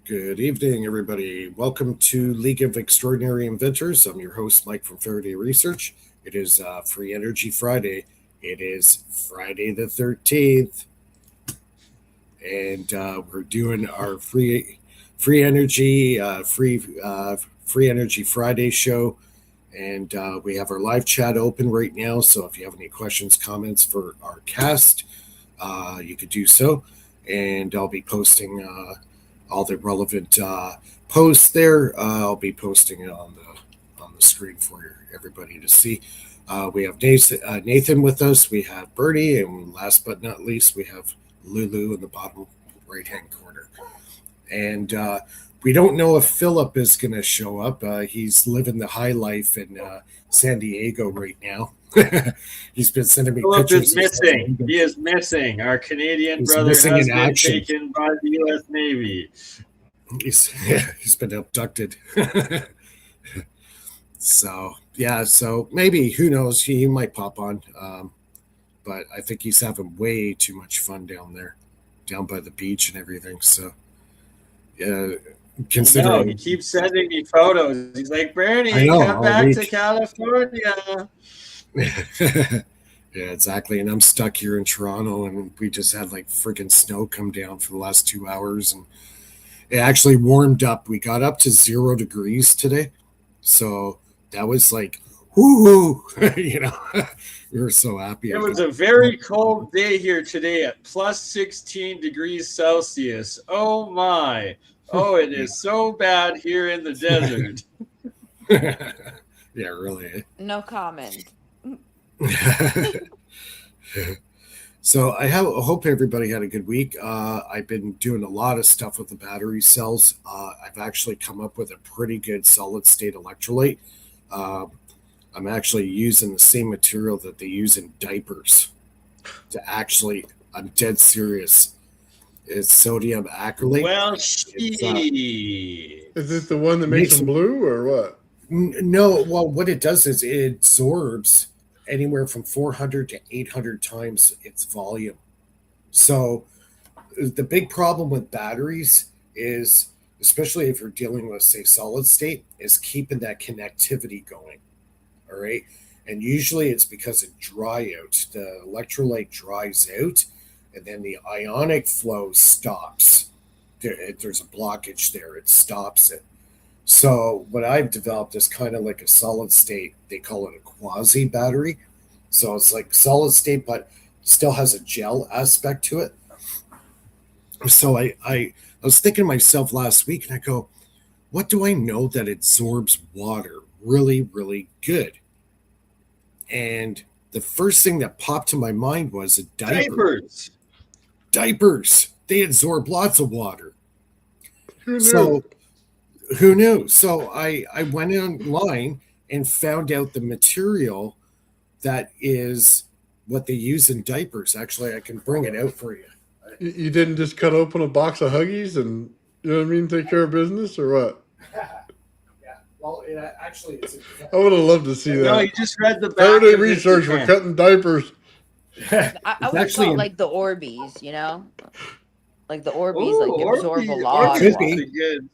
Good evening, everybody. Welcome to League of Extraordinary Inventors. I'm your host, Mike from Faraday Research. It is Free Energy Friday. It is Friday the 13th, and we're doing our free energy Friday show. And we have our live chat open right now. So if you have any questions, comments for our cast, you could do so. And I'll be posting all the relevant posts there. I'll be posting it on the screen for everybody to see. We have Nathan with us. We have Bertie, and last but not least, we have Lulu in the bottom right-hand corner. And we don't know if Philip is going to show up. He's living the high life in San Diego right now. He's been sending me Philip pictures. Is missing. He is missing. Our Canadian brother has been taken by the U.S. Navy. He's been abducted. So maybe, who knows, he might pop on. But I think he's having way too much fun down there, down by the beach and everything. So considering he keeps sending me photos. He's like, Bernie, come back to California. Yeah, exactly. And I'm stuck here in Toronto, and we just had like freaking snow come down for the last 2 hours, and it actually warmed up. We got up to 0 degrees today, so that was like, whoo, we were so happy. It was a very cold day here today at plus 16 degrees Celsius. Oh my. Oh, it is so bad here in the desert. Yeah, really. No comment. So I hope everybody had a good week. I've been doing a lot of stuff with the battery cells. I've actually come up with a pretty good solid state electrolyte. I'm actually using the same material that they use in diapers I'm dead serious. It's sodium acrylate. Well, Is it the one that makes them blue or what? No, well, what it does is it absorbs anywhere from 400 to 800 times its volume. So the big problem with batteries is, especially if you're dealing with, say, solid state, is keeping that connectivity going. All right. And usually it's because of dry out. The electrolyte dries out, and then the ionic flow stops. There's a blockage there. It stops it. So what I've developed is kind of like a solid state. They call it a quasi battery. So it's like solid state, but still has a gel aspect to it. So I was thinking to myself last week, and I go, what do I know that absorbs water really, really good? And the first thing that popped to my mind was a diaper. Diapers. They absorb lots of water. Who knew? So I went online and found out the material that is what they use in diapers. Actually, I can bring it out for you. You didn't just cut open a box of Huggies and, you know what I mean, take care of business or what? Yeah. Well, actually, I would have loved to see that. No, you just read the back. Faraday Research for cutting diapers. I would call it like the Orbeez, like the Orbeez, absorb a lot. Could be. Good.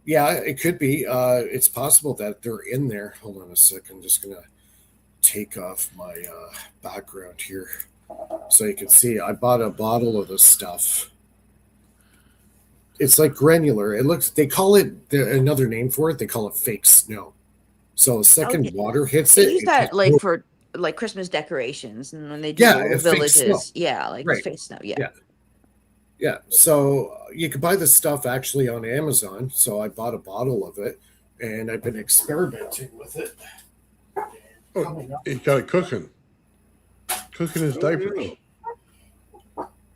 Yeah, it could be. It's possible that they're in there. Hold on a second. I'm just gonna take off my background here so you can see. I bought a bottle of this stuff. It's like granular. They call it another name for it. They call it fake snow. So the second water hits it. They use that for Christmas decorations, and when they do villages, fake snow. Yeah. So you can buy this stuff actually on Amazon. So I bought a bottle of it, and I've been experimenting with it. Oh, he got it cooking his diapers.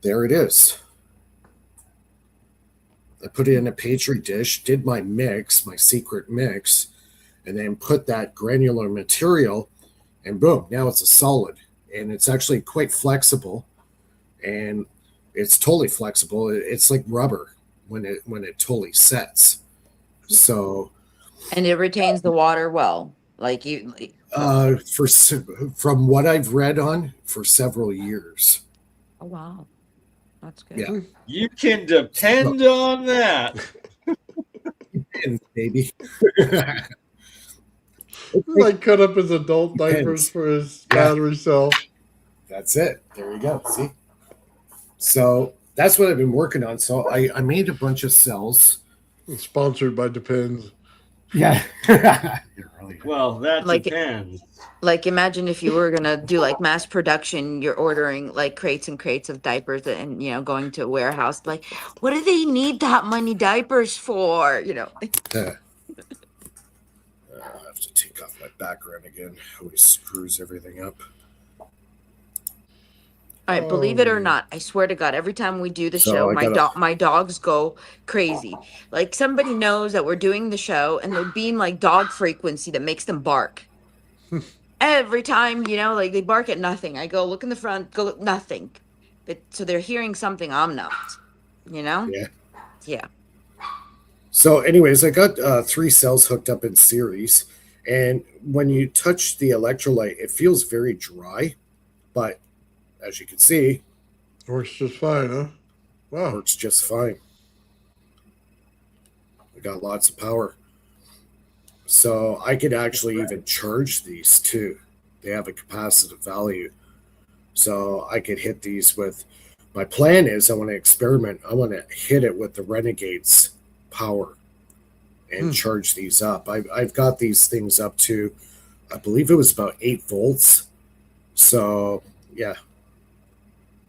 There it is. I put it in a petri dish, did my secret mix, and then put that granular material, and boom, now it's a solid. And it's actually quite flexible, and it's totally flexible. It's like rubber when it totally sets. So, and it retains the water well, from what I've read on, for several years. Oh wow! That's good. Yeah. You can depend on that. Yeah. You can depend on that. Depends, baby. Like cut up his adult diapers Depends. for his Yeah. battery cell. That's it. There you go. See? So that's what I've been working on. So I made a bunch of cells. Sponsored by Depends. Yeah. You're really Well, that Like depends. Like imagine if you were gonna do like mass production, you're ordering like crates and crates of diapers and going to a warehouse, like, what do they need that many diapers for? I have to take off my background again. Always screws everything up. All right, believe it or not, I swear to God, every time we do the So show, I gotta. my dogs go crazy. Like somebody knows that we're doing the show, and they're being like dog frequency that makes them bark. Every time, like they bark at nothing. I go look in the front, go look, nothing. So they're hearing something I'm not. Yeah. Yeah. So, anyways, I got 3 cells hooked up in series, and when you touch the electrolyte, it feels very dry, but as you can see, Works just fine, huh? it Wow. works just fine. We got lots of power. So I could actually even charge these too. They have a capacitive value. So I could hit these with, my plan is I want to experiment. I want to hit it with the Renegade's power and charge these up. I've got these things up to, I believe it was about 8 volts. So yeah.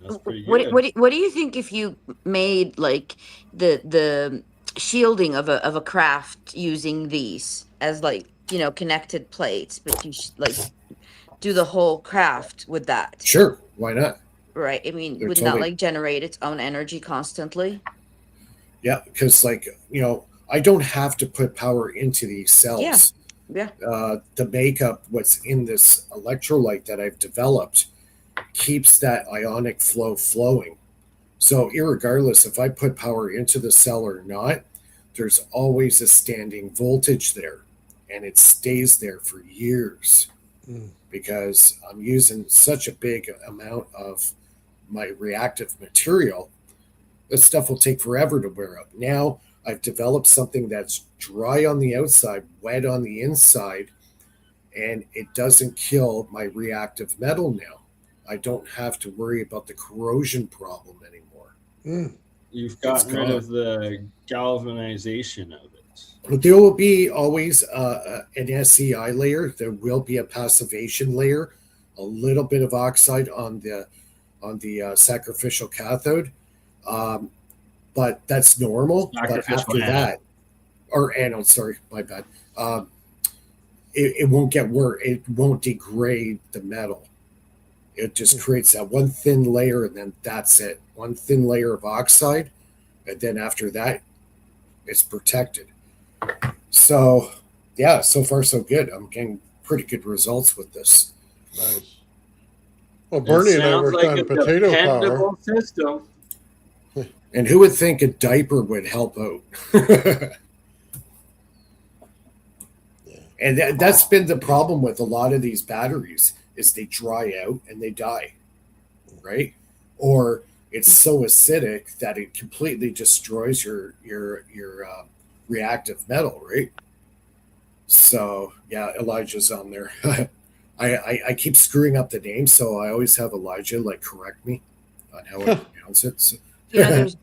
That's pretty good. What do you think if you made like the shielding of a craft using these as like connected plates, but you like do the whole craft with that? Sure, why not? Right. I mean, They're wouldn't that totally- like generate its own energy constantly? Yeah, because I don't have to put power into these cells. Yeah. To make up what's in this electrolyte that I've developed keeps that ionic flow flowing. So, irregardless if I put power into the cell or not, there's always a standing voltage there, and it stays there for years because I'm using such a big amount of my reactive material. This stuff will take forever to wear out. Now I've developed something that's dry on the outside, wet on the inside, and it doesn't kill my reactive metal now. I don't have to worry about the corrosion problem anymore. You've gotten rid of the galvanization of it. There will be always an SEI layer. There will be a passivation layer, a little bit of oxide on the sacrificial cathode. But that's normal. But after that, or anode, sorry, my bad. It won't get worse. It won't degrade the metal. It just creates that one thin layer, and then that's it. One thin layer of oxide, and then after that, it's protected. So, yeah, so far so good. I'm getting pretty good results with this. Nice. Well, Bernie and I worked on potato power. System. And who would think a diaper would help out? And that's been the problem with a lot of these batteries is they dry out and they die, right? Or it's so acidic that it completely destroys your reactive metal, right? So yeah, Elijah's on there. I keep screwing up the name, so I always have Elijah like correct me on how I pronounce it. So,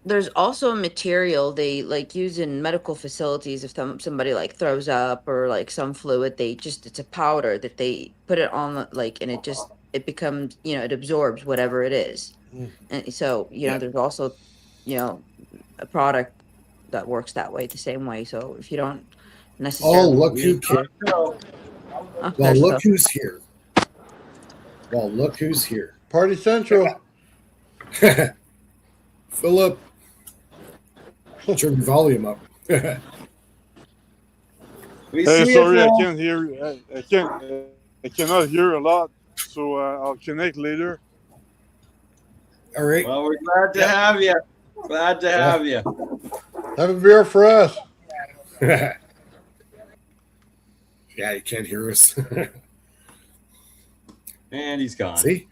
there's also a material they like use in medical facilities if somebody like throws up or like some fluid, it's a powder that they put it on like, and it becomes, it absorbs whatever it is. And so there's also a product that works that way, the same way. So if you don't necessarily look who came. Well, look who's here. Well, look who's here. Party Central. Philip, turn your volume up. Hey, sorry, I can't hear. I cannot hear a lot, so I'll connect later. All right. Well, we're glad to have you. Glad to have you. Have a beer for us. Yeah, you can't hear us. And he's gone. See?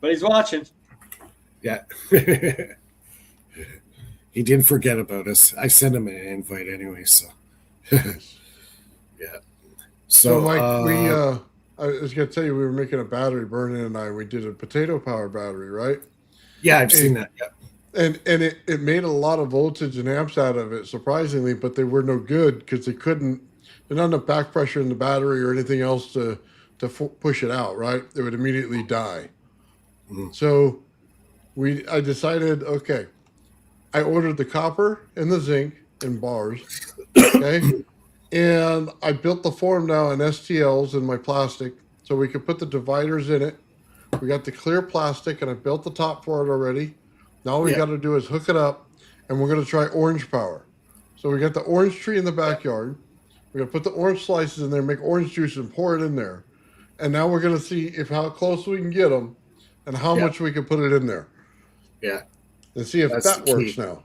But he's watching. Yeah. He didn't forget about us. I sent him an invite anyway, so Nice. yeah. So, So Mike, I was going to tell you, we were making a battery, Vernon and I. We did a potato power battery, right? yeah, I've And seen that. Yeah. and it made a lot of voltage and amps out of it, surprisingly, but they were no good because they couldn't. There's not enough back pressure in the battery or anything else to push it out. Right? They would immediately die. Mhm. So I decided, okay, I ordered the copper and the zinc in bars. Okay, and I built the form now in STLs in my plastic so we could put the dividers in it. We got the clear plastic, and I built the top for it already. Now all we Yeah. got to do is hook it up, and we're going to try orange power. So we got the orange tree in the backyard. We're going to put the orange slices in there, make orange juice, and pour it in there. And now we're going to see if how close we can get them, and how Yeah. much we can put it in there, Yeah. and see if That's the that works key. now.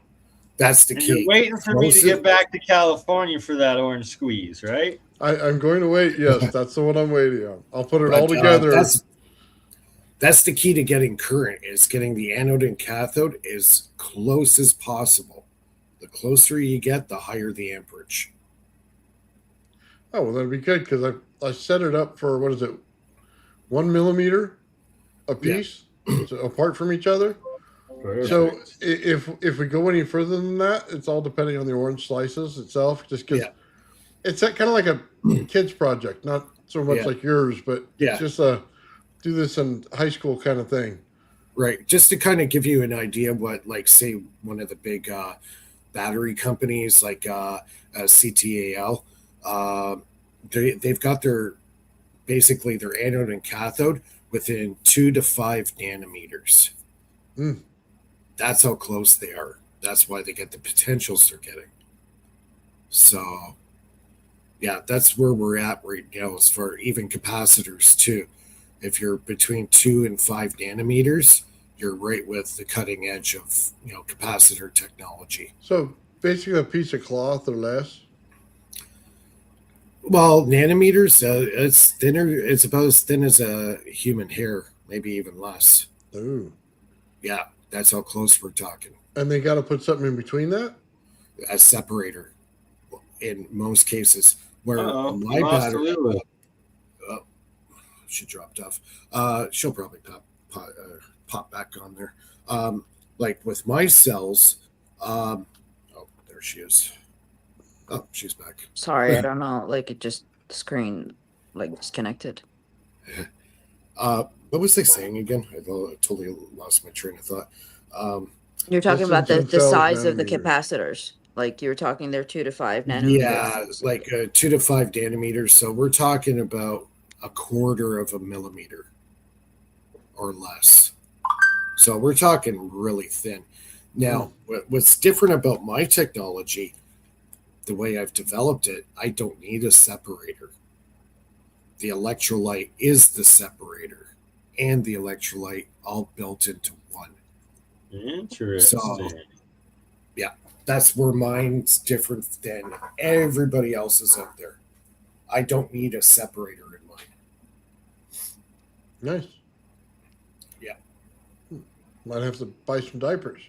That's the And you're key. waiting for me to get back to California for that orange squeeze, right? I'm going to wait. Yes, that's the one I'm waiting on. I'll put it all But together. that's the key to getting current is getting the anode and cathode as close as possible. The closer you get, the higher the amperage. Oh, well, that'd be good because I set it up for what is it, 1 millimeter a piece, so apart from each other. So if we go any further than that, it's all depending on the orange slices itself. Just because it's kind of like a kid's project, not so much like yours, but it's just a do this in high school kind of thing. Right. Just to kind of give you an idea of what, like, say, one of the big battery companies like CTAL, they've got basically their anode and cathode within 2 to 5 nanometers. Mm. That's how close they are. That's why they get the potentials they're getting. So, yeah, that's where we're at right now as far even capacitors too. If you're between 2 and 5 nanometers, you're right with the cutting edge of capacitor technology. So basically, a piece of cloth or less. Well, nanometers, it's thinner. It's about as thin as a human hair, maybe even less. Ooh. Yeah, that's how close we're talking. And they got to put something in between that? A separator in most cases. Where my lost battery, Tallulah. she dropped off. She'll probably pop back on there. Like with my cells, oh, there she is. Oh, she's back. Sorry, I don't know. Like it just the screen like disconnected. What was they saying again? I totally lost my train of thought. You're talking This about is the 12 size of the nanometers. capacitors. Like you were talking, they're 2 to 5 nanometers. Yeah, like 2 to 5 nanometers. So we're talking about a quarter of a millimeter or less. So we're talking really thin. Now, what's different about my technology, the way I've developed it, I don't need a separator. The electrolyte is the separator and the electrolyte all built into one. Interesting. So, yeah, that's where mine's different than everybody else's out there. I don't need a separator in mine. Nice. Yeah. Might have to buy some diapers.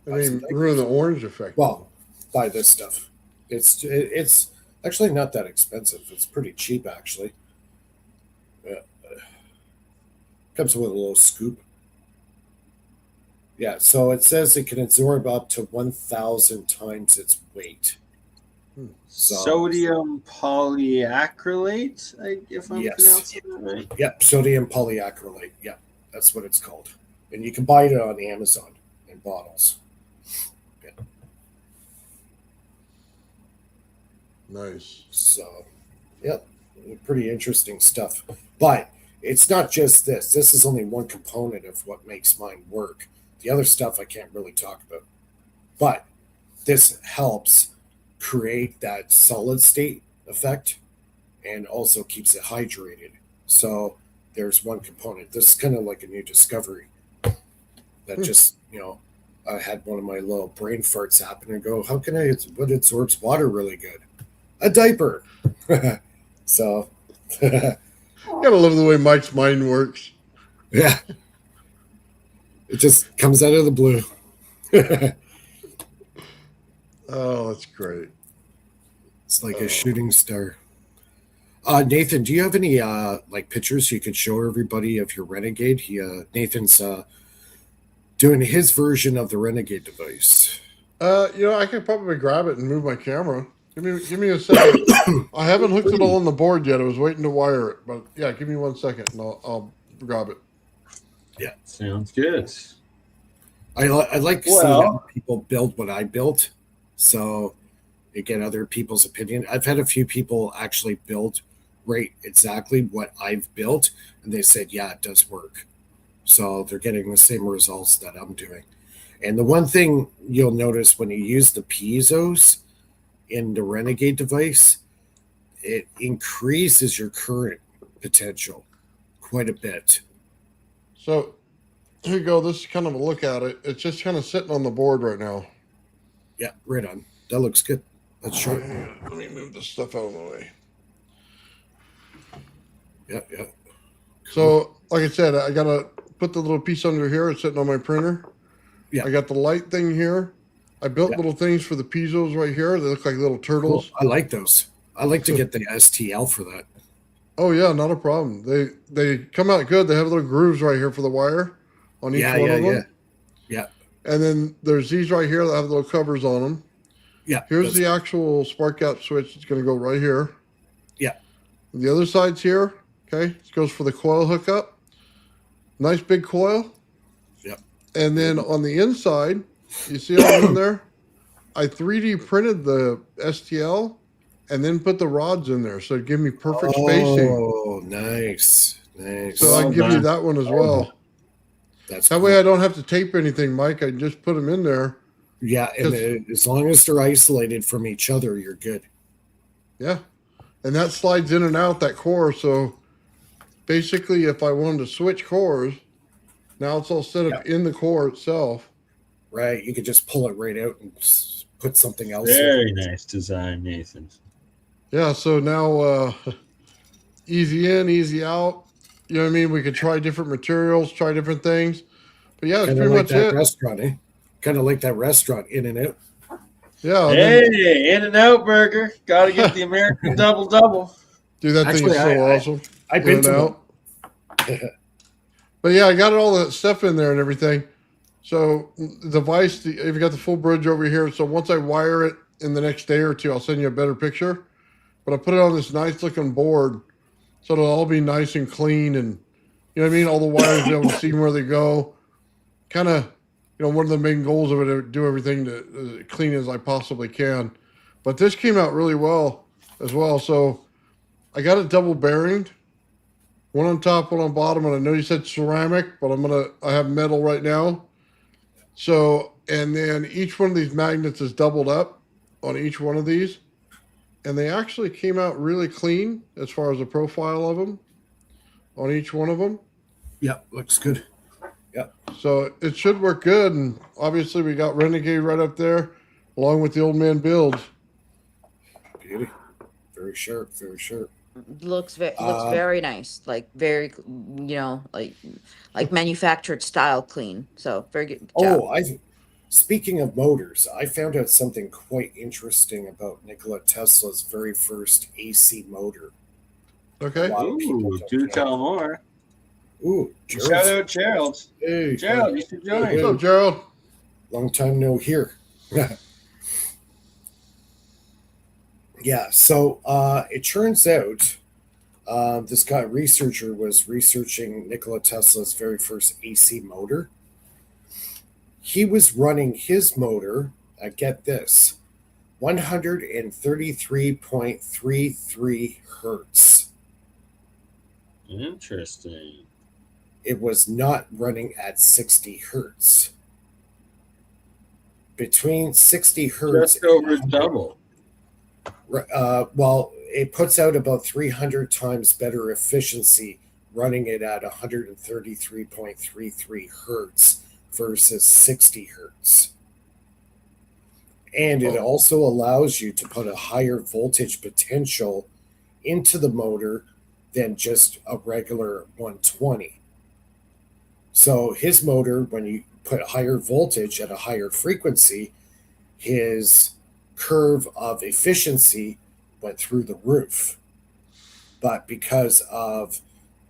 I Buy some mean, diapers. ruin the orange effect. Well, buy this stuff. It's actually not that expensive. It's pretty cheap, actually. Comes with a little scoop. Yeah, so it says it can absorb up to 1,000 times its weight. So, Sodium polyacrylate, if I'm Yes. pronouncing that right. Yep, sodium polyacrylate. Yep, that's what it's called. And you can buy it on Amazon in bottles. Yeah. Nice. So, yep, pretty interesting stuff. But it's not just this. This is only one component of what makes mine work. The other stuff I can't really talk about. But this helps create that solid state effect and also keeps it hydrated. So there's one component. This is kind of like a new discovery that just, I had one of my little brain farts happen and go, how can what absorbs water really good? A diaper. So, Gotta love the way Mike's mind works. yeah. It just comes out of the blue. Oh, that's great. It's like Oh. a shooting star. Nathan, do you have any like pictures you could show everybody of your Renegade? Nathan's doing his version of the Renegade device. I can probably grab it and move my camera. Give me a second. I haven't hooked it all on the board yet. I was waiting to wire it, but yeah, give me 1 second and I'll grab it. Yeah, Sounds good. I like seeing Well- other people build what I built, so you get other people's opinion. I've had a few people actually build right exactly what I've built, and they said, "Yeah, it does work." So they're getting the same results that I'm doing. And the one thing you'll notice when you use the piezo's in the Renegade device, it increases your current potential quite a bit. So here you go. This is kind of a look at it. It's just kind of sitting on the board right now. Yeah, right on. That looks good. That's short. Let me move this stuff out of the way. Yeah, yeah. So, like I said, I gotta put the little piece under here. It's sitting on my printer. Yeah. I got the light thing here. I built Yeah. little things for the piezos right here. They look like little Cool. turtles. I like those. I like to get the STL for that. Oh yeah, not a problem. They come out good. They have little grooves right here for the wire on each Yeah, one yeah, of them. yeah. Yeah. And then there's these right here that have little covers on them. Yeah. Here's the actual spark gap switch. It's going to go right here. Yeah. The other side's here. Okay. It goes for the coil hookup. Nice big coil. Yep. And then on the inside, you see all in there? I 3D printed the STL and then put the rods in there. So it gave me perfect spacing. Oh, nice. Nice. So I can give you that one as well. That's That cool. way I don't have to tape anything, Mike. I can just put them in there. Yeah, and as long as they're isolated from each other, you're good. Yeah. And that slides in and out that core. So basically, if I wanted to switch cores, now it's all set up in the core itself. Right. You could just pull it right out and put something else Very in. nice design, Nathan. Yeah. So now easy in, easy out. You know what I mean? We could try different materials, try different things. But yeah, that's Kind of pretty like much that it. restaurant, eh? Kind of like that restaurant, In and Out. Yeah. and Hey, then- In-N-Out Burger. Got to get the American double. dude, that thing Actually, is so I- awesome. I've been to them. But yeah, I got all that stuff in there and everything. So the device, you've got the full bridge over here. So once I wire it in the next day or two, I'll send you a better picture. But I put it on this nice looking board, so it'll all be nice and clean, and you know what I mean. All the wires be able to see where they go. Kind of, one of the main goals of it is to do everything to as clean as I possibly can. But this came out really well as well. So I got it double bearinged. One on top, one on bottom, and I know you said ceramic, but I have metal right now. So, and then each one of these magnets is doubled up on each one of these. And they actually came out really clean as far as the profile of them on each one of them. Yeah, looks good. So it should work good. And obviously we got Renegade right up there along with the old man builds. Beauty. Very sharp, very sharp. Looks very nice, like very, like manufactured style clean. So very good job. Oh, speaking of motors, I found out something quite interesting about Nikola Tesla's very first AC motor. Okay. Wow. Ooh, do tell more. Ooh, Shout Gerald. out Gerald. Hey, Gerald, you should join. What's up, Gerald? long time no hear. Yeah, so it turns out this guy researcher was researching Nikola Tesla's very first AC motor. He was running his motor at, get this, 133.33 hertz. Interesting. It was not running at 60 hertz. Between 60 hertz Just over double. well, it puts out about 300 times better efficiency running it at 133.33 hertz versus 60 hertz. And it also allows you to put a higher voltage potential into the motor than just a regular 120. So his motor, when you put higher voltage at a higher frequency, his curve of efficiency went through the roof. But because of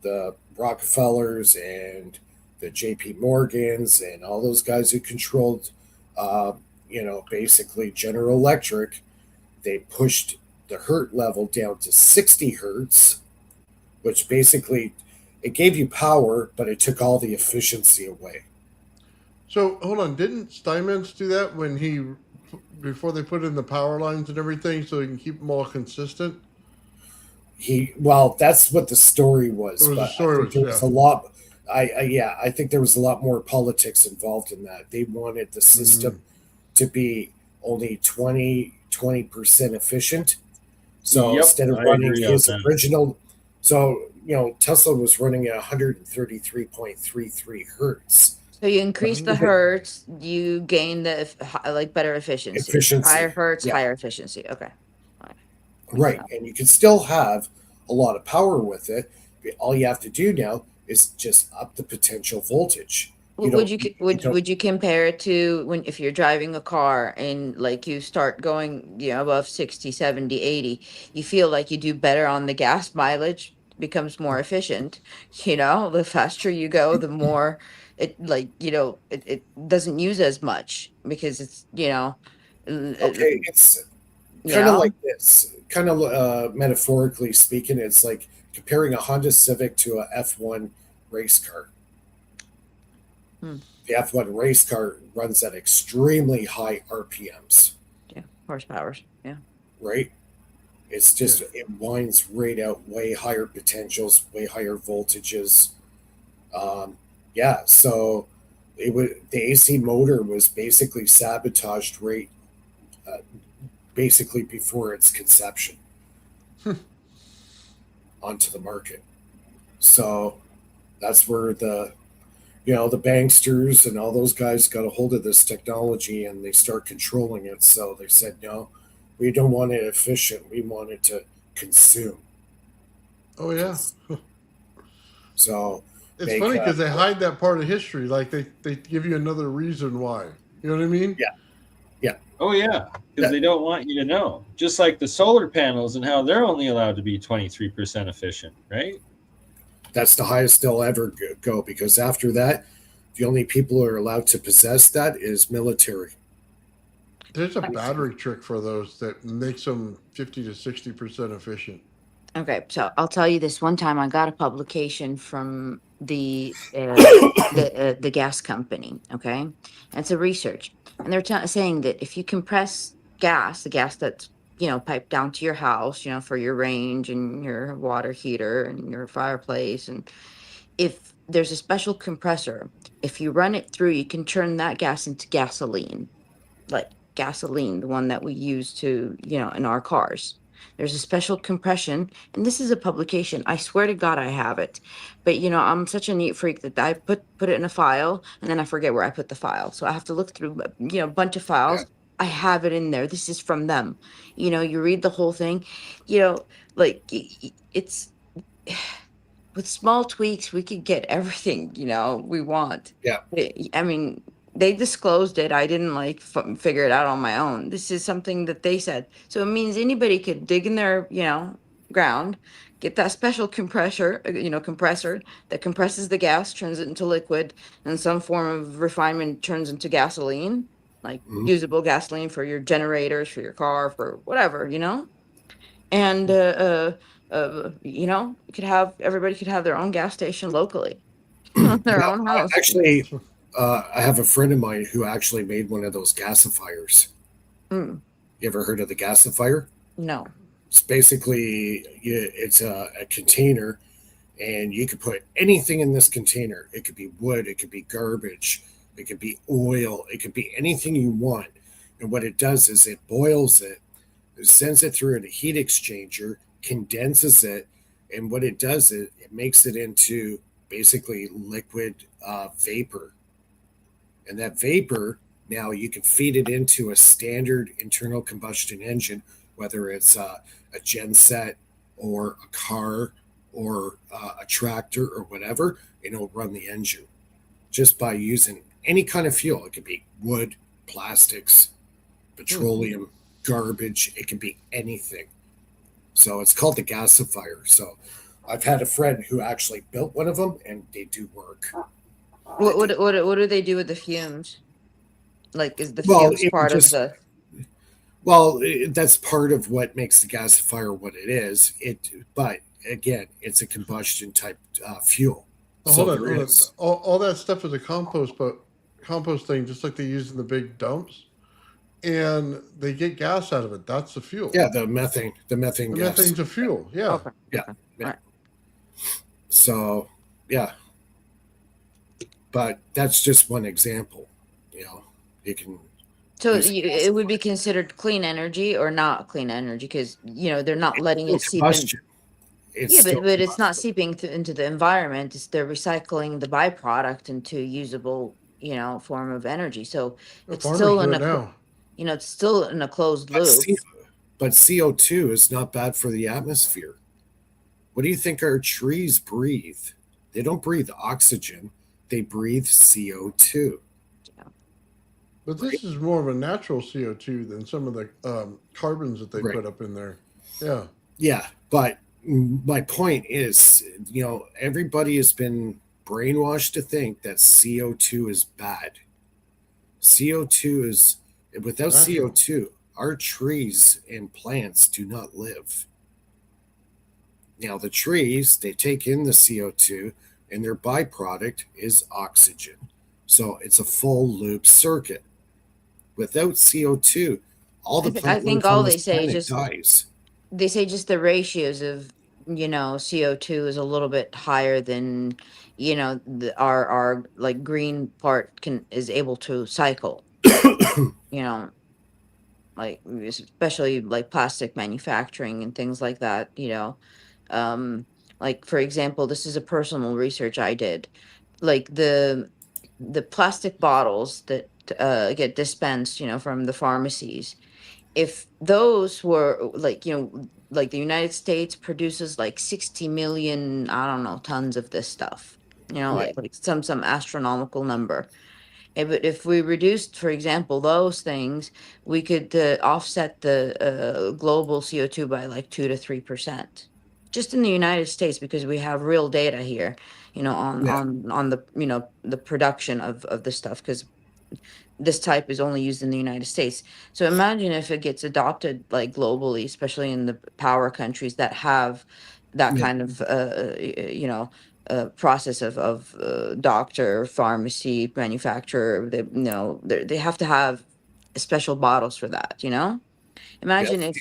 the Rockefellers and the J.P. Morgans and all those guys who controlled, basically General Electric, they pushed the hertz level down to 60 hertz, which basically it gave you power, but it took all the efficiency away. So hold on, didn't Steinmetz do that before they put in the power lines and everything, so he can keep them all consistent? That's what the story was, It was a but I story, think there was a lot. I think there was a lot more politics involved in that. They wanted the system to be only 20% efficient. So instead of running his original, Tesla was running at 133.33 hertz. So you increase the hertz, you gain the better efficiency. Higher hertz, higher efficiency. Okay. Right, and you can still have a lot of power with it. All you have to do now is just up the potential voltage. Would you compare it to if you're driving a car and like you start going above 60, 70, 80, you feel like you do better on the gas mileage, becomes more efficient. The faster you go, the more it doesn't use as much because it's it's kind of like this, kind of metaphorically speaking, it's like comparing a Honda Civic to a F1 race car. The F1 race car runs at extremely high RPMs. Yeah, horsepowers. Yeah. Right? It's just, it winds right out way higher potentials, way higher voltages. So the AC motor was basically sabotaged basically before its conception onto the market. So that's where the banksters and all those guys got a hold of this technology and they start controlling it. So they said, no, we don't want it efficient. We want it to consume. Oh, yeah. So it's funny because they hide that part of history. Like they give you another reason why. You know what I mean? Yeah. Yeah. Oh, yeah. Because they don't want you to know. Just like the solar panels and how they're only allowed to be 23% efficient, right? That's the highest they'll ever go, because after that, the only people who are allowed to possess that is military. There's a battery trick for those that makes them 50 to 60% efficient. Okay, so I'll tell you this. One time I got a publication from the gas company. Okay, and it's a research, and they're saying that if you compress gas, the gas that's piped down to your house, for your range and your water heater and your fireplace, and if there's a special compressor, if you run it through, you can turn that gas into gasoline, like gasoline, the one that we use to in our cars. There's a special compression, and this is a publication. I swear to God, I have it. But I'm such a neat freak that I put it in a file, and then I forget where I put the file. So I have to look through a bunch of files. Yeah. I have it in there. This is from them. You read the whole thing. Like it's with small tweaks, we could get everything we want. Yeah. I mean, they disclosed it. I didn't figure it out on my own. This is something that they said. So it means anybody could dig in their, ground, get that special compressor that compresses the gas, turns it into liquid, and some form of refinement turns into gasoline, like usable gasoline for your generators, for your car, for whatever, and, everybody could have their own gas station locally, their own house. Actually, I have a friend of mine who actually made one of those gasifiers. You ever heard of the gasifier? No. It's basically, it's a container, and you could put anything in this container. It could be wood, it could be garbage, it could be oil, it could be anything you want. And what it does is it boils it, it sends it through a heat exchanger, condenses it, and what it does is it makes it into basically liquid vapor. And that vapor, now you can feed it into a standard internal combustion engine, whether it's a genset or a car or a tractor or whatever, and it'll run the engine just by using any kind of fuel. It could be wood, plastics, petroleum, garbage. It can be anything. So it's called the gasifier. So I've had a friend who actually built one of them, and they do work. What do they do with the fumes? Like, is the Well, fumes it would part of just the? well, that's part of what makes the gasifier what it is. But again, it's a combustion type fuel. Oh, So hold on, there hold on. is. All that stuff is a compost thing, just like they use in the big dumps, and they get gas out of it. That's the fuel. Yeah, the methane The gas. methane's a fuel. Yeah. Okay. Yeah, Okay. yeah. Alright. So, yeah, but that's just one example. You know, you can So use it would be considered clean energy or not clean energy because they're not letting it seep in. combustion. It's Yeah, still but it's not combustion. seeping into the environment. It's they're recycling the byproduct into usable, form of energy. So The it's farmers still do in it now. it's still in a closed But, loop. but CO2 is not bad for the atmosphere. What do you think our trees breathe? They don't breathe oxygen, they breathe CO2. But this is more of a natural CO2 than some of the carbons that they Right. put up in there. Yeah. Yeah, but my point is, everybody has been brainwashed to think that CO2 is bad. CO2 is, without Natural. CO2, our trees and plants do not live. Now, the trees, they take in the CO2 and their byproduct is oxygen. So it's a full loop circuit. Without CO2, all the I plant think life all on they this say is planet just dies. the ratios of CO2 is a little bit higher than our like green part is able to cycle. You know, like especially like plastic manufacturing and things like that. Um, like for example, this is a personal research I did. Like the plastic bottles that get dispensed, from the pharmacies, if those were like the United States produces like 60 million, I don't know, tons of this stuff, Yeah, like some astronomical number. If we reduced, for example, those things, we could offset the global CO2 by like 2 to 3%, just in the United States, because we have real data here, yeah, on the the production of this stuff, because this type is only used in the United States. So imagine if it gets adopted like globally, especially in the power countries that have that yeah, kind of process of doctor, pharmacy, manufacturer. They have to have special bottles for that. yeah. Imagine if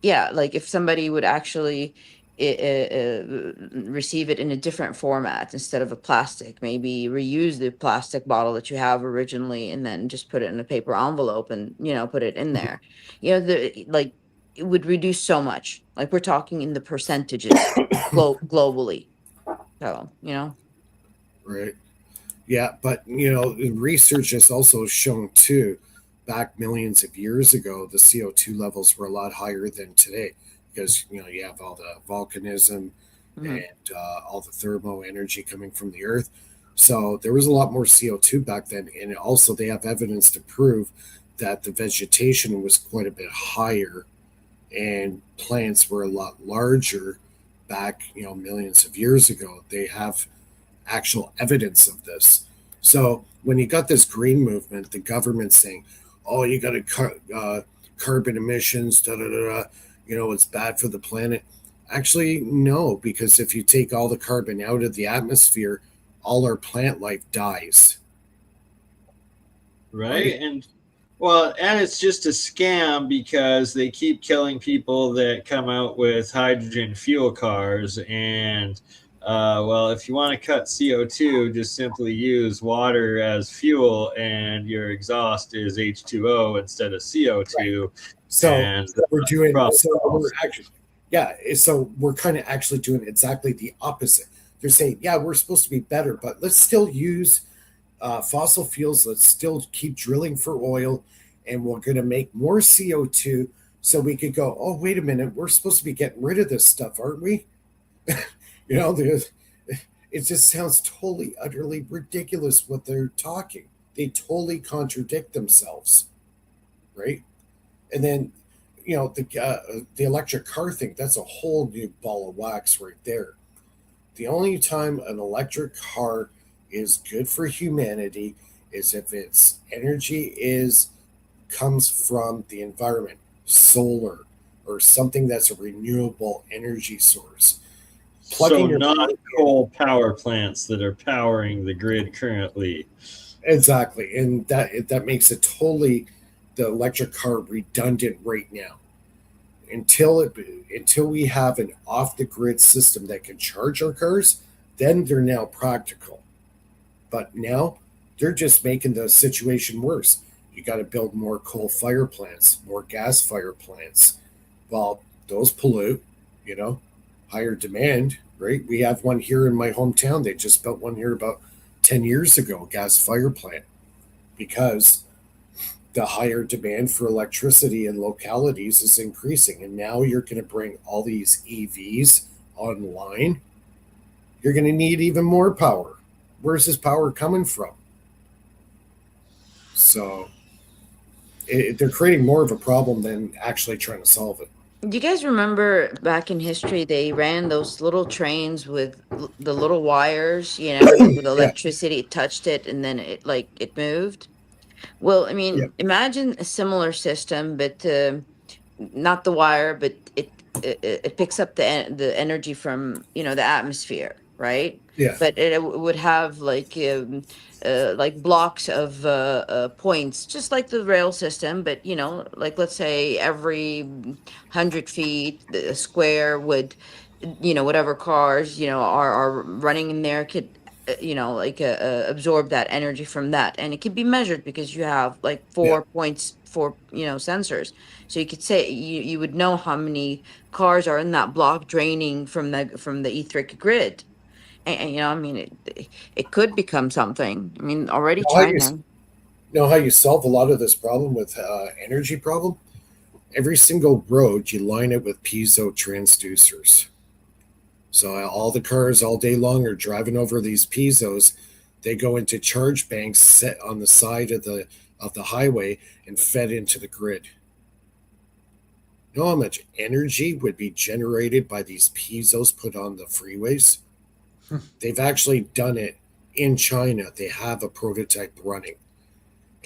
yeah, like if somebody would actually receive it in a different format instead of a plastic, maybe reuse the plastic bottle that you have originally and then just put it in a paper envelope and put it in there. Like it would reduce so much. Like we're talking in the percentages globally. So Right. Yeah, but research has also shown too, back millions of years ago, the CO2 levels were a lot higher than today because you have all the volcanism mhm. and all the thermo energy coming from the earth. So there was a lot more CO2 back then, and also they have evidence to prove that the vegetation was quite a bit higher and plants were a lot larger back millions of years ago. They have actual evidence of this. So when you got this green movement, the government saying, "Oh, you got to cut carbon emissions, da da da da," it's bad for the planet. Actually, no, because if you take all the carbon out of the atmosphere, all our plant life dies. Right? Right? And well, and it's just a scam because they keep killing people that come out with hydrogen fuel cars. And well, if you want to cut CO2, just simply use water as fuel, and your exhaust is H2O instead of Right. CO2. So And we're doing. problem So we're solved. actually, yeah. So we're kind of actually doing exactly the opposite. They're saying, yeah, we're supposed to be better, but let's still use fossil fuels. Let's still keep drilling for oil, and we're going to make more CO2 so we could go, oh, wait a minute, we're supposed to be getting rid of this stuff, aren't we? you know, there's- It just sounds totally, utterly ridiculous what they're talking. They totally contradict themselves, right? And then, the electric car thing, that's a whole new ball of wax right there. The only time an electric car is good for humanity is if its energy is comes from the environment, solar, or something that's a renewable energy source. So Plugging your not car in, coal power plants that are powering the grid currently. exactly, and that makes it totally the electric car redundant right now. Until it until we have an off the grid system that can charge our cars, then they're now practical. But now they're just making the situation worse. You got to build more coal fire plants, more gas fire plants. Well, those pollute, you know, higher demand, right? We have one here in my hometown. They just built one here about 10 years ago, gas fire plant, because the higher demand for electricity in localities is increasing. And now you're going to bring all these EVs online. You're going to need even more power. Where's this power coming from? So they're creating more of a problem than actually trying to solve it. Do you guys remember back in history they ran those little trains with the little wires, with Yeah, electricity, it touched it and then it moved? Well, I yeah, mean, imagine a similar system, but not the wire, but it picks up the energy from the atmosphere, right? yeah, But it would have like blocks of points, just like the rail system. But like let's say every 100 feet, the square would, whatever cars are running in there could absorb that energy from that, and it can be measured because you have like yeah. 4 points for sensors, so you could say you would know how many cars are in that block draining from the etheric grid. And I mean, it could become something. I mean, already Know how you China. know how you solve a lot of this problem with energy problem? Every single road you line it with piezo transducers. So all the cars all day long are driving over these piezos. They go into charge banks set on the side of the highway and fed into the grid. You know how much energy would be generated by these piezos put on the freeways? They've actually done it in China. They have a prototype running,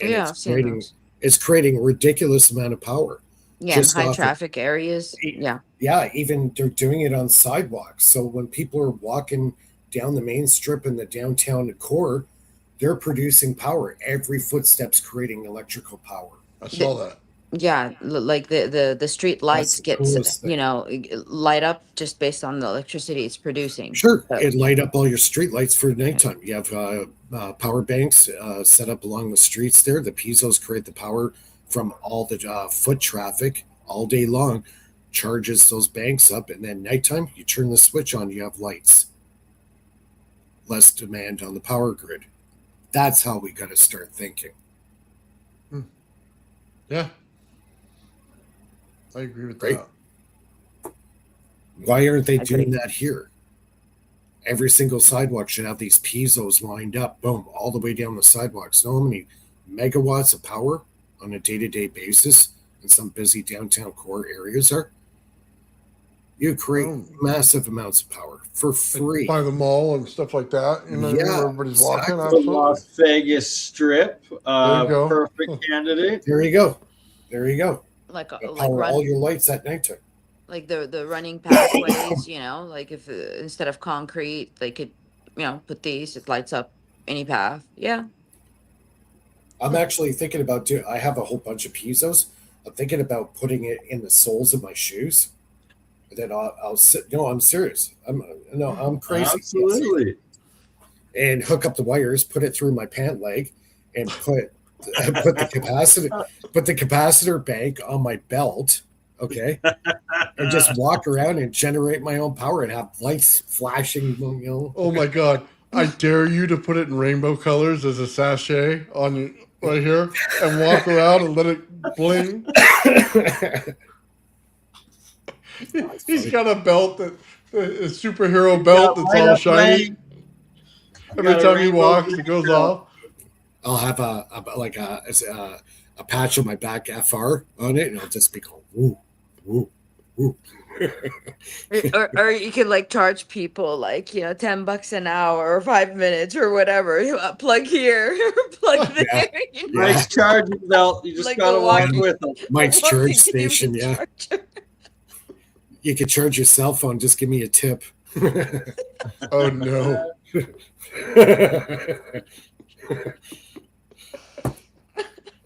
and Yeah, I've seen those. it's creating a ridiculous amount of power Yeah, in just high off of, traffic areas. Yeah. yeah, even they're doing it on sidewalks. So when people are walking down the main strip in the downtown core, they're producing power. Every footstep's creating electrical power. I The, saw that. yeah, like the street That's lights the gets coolest thing. light up just based on the electricity it's producing. Sure, So it light up all your street lights for yeah. nighttime. You have power banks set up along the streets there. The piezos create the power from all the foot traffic all day long, charges those banks up, and then nighttime you turn the switch on, you have lights. Less demand on the power grid. That's how we got to start thinking, Hmm. Yeah, I agree with right? that. Why aren't they I agree. doing that here? Every single sidewalk should have these piezos lined up, boom, all the way down the sidewalks. Know how many megawatts of power on a day-to-day basis in some busy downtown core areas are? You create Oh, massive amounts of power for free. by the mall and stuff like that. You know what I mean? Yeah, Where everybody's walking. exactly. The Absolutely. Las Vegas Strip, There you go. perfect candidate. There you go. There you go. like like Power all run your lights at nighttime. like the running pathways, like if instead of concrete they could put these, it lights up any path. Yeah. I'm actually thinking about doing. I have a whole bunch of piezos. I'm thinking about putting it in the soles of my shoes. Then I'll sit. No, I'm serious. I'm crazy. Absolutely. And hook up the wires, put it through my pant leg, and put the capacitor bank on my belt. Okay, and just walk around and generate my own power and have lights flashing. Oh my God. I dare you to put it in rainbow colors as a sachet on your right here and walk around and let it bling. He's got a belt a superhero belt that's Light all up shiny. leg. Every Got a time he rainbow walks, green it goes belt. off. I'll have a patch on my back FR on it, and I'll just be going woo, woo, woo. Or you could like charge people like, you know, $10 an hour or 5 minutes or whatever. Plug here, plug there. Yeah. You know, Mike's charging belt. You just Like gotta the walk walkie- with him. Mike's walking charge EV station. Yeah, charger. you could charge your cell phone. Just give me a tip. Oh no.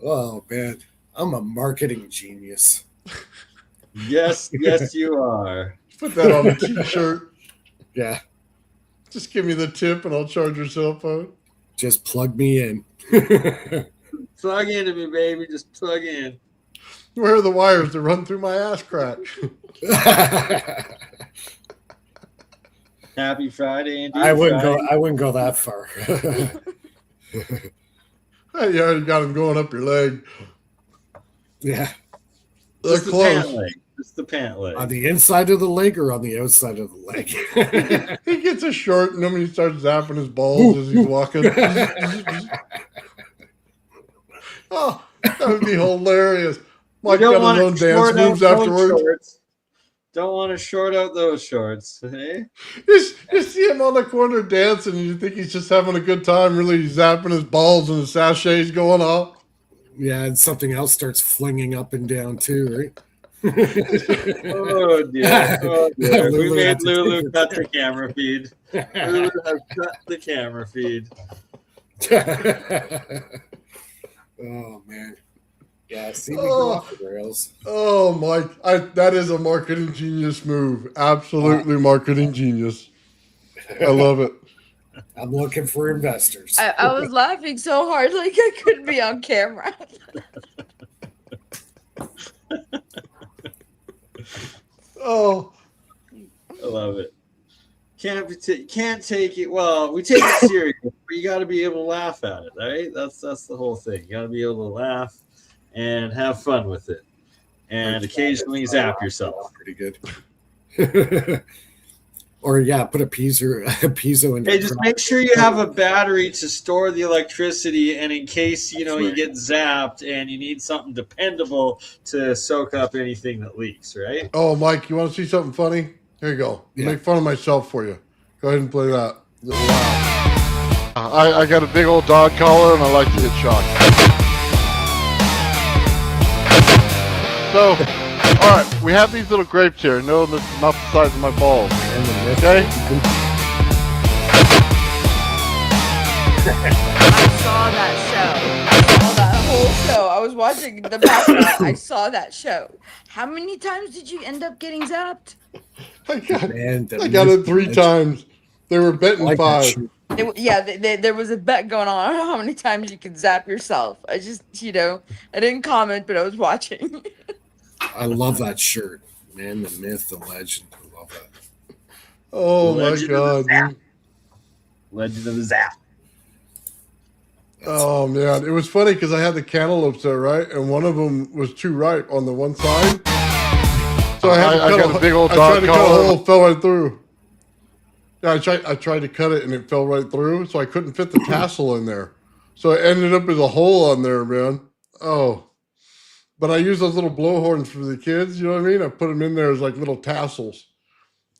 Oh man, I'm a marketing genius. Yes, you are. Put that on a t-shirt. Yeah, Just give me the tip and I'll charge your cell phone. just plug me in. Plug into me, baby. Just plug in. Where are the wires that run through my ass crack? Happy Friday, indeed. I wouldn't Friday. go. I wouldn't go that far. You already got them going up your leg. Yeah, They're Just the pant close. leg. Just the pant leg. on the inside of the leg or on the outside of the leg. He gets a short and then he starts zapping his balls as he's walking. Oh, that would be hilarious. Mike You don't got his wanna own dance short out moves those afterwards. shorts. Don't want to short out those shorts. Hey? You see him on the corner dancing and you think he's just having a good time. Really, he's zapping his balls and the sachets going off. Yeah, and something else starts flinging up and down too, right? Oh dear. Oh dear. We Lulu made had to Lulu take it. cut the camera feed. Lulu has cut the camera feed. Oh man, yeah. See me Oh. go off the rails. Oh, Mike, that is a marketing genius move. Absolutely marketing genius. I love it. I'm looking for investors. I was laughing so hard, like I couldn't be on camera. Oh, I love it. Can't take it. Well, we take it serious, but you got to be able to laugh at it, right? That's the whole thing. You got to be able to laugh and have fun with it, and occasionally zap yourself. Pretty good. Or yeah, put a piezo in. Hey, just make sure you have a battery to store the electricity, and in case you get zapped and you need something dependable to soak up anything that leaks, right? oh, Mike, you want to see something funny? Here you go. Yeah. Make fun of myself for you. Go ahead and play that. Wow. I got a big old dog collar and I like to get shocked. So, all right, we have these little grapes here. No, this is not the size of my balls. Okay? I saw that show. I saw that whole show. I was watching the background. I saw that show. How many times did you end up getting zapped? I got Man, it 3 times. They were betting like that 5. shit. There was a bet going on how many times you could zap yourself. I just, I didn't comment, but I was watching. I love that shirt, man. The myth, the legend. I love that. Oh Legend my of the God, dude. Legend of the Zap. Oh man, it was funny because I had the cantaloupes there, right? And one of them was too ripe on the one side. So I got a big old dog. I tried to cut a hole, it fell right through. Yeah, I tried to cut it and it fell right through, so I couldn't fit the tassel in there. So it ended up as a hole on there, man. Oh. But I use those little blowhorns for the kids, you know what I mean? I put them in there as like little tassels.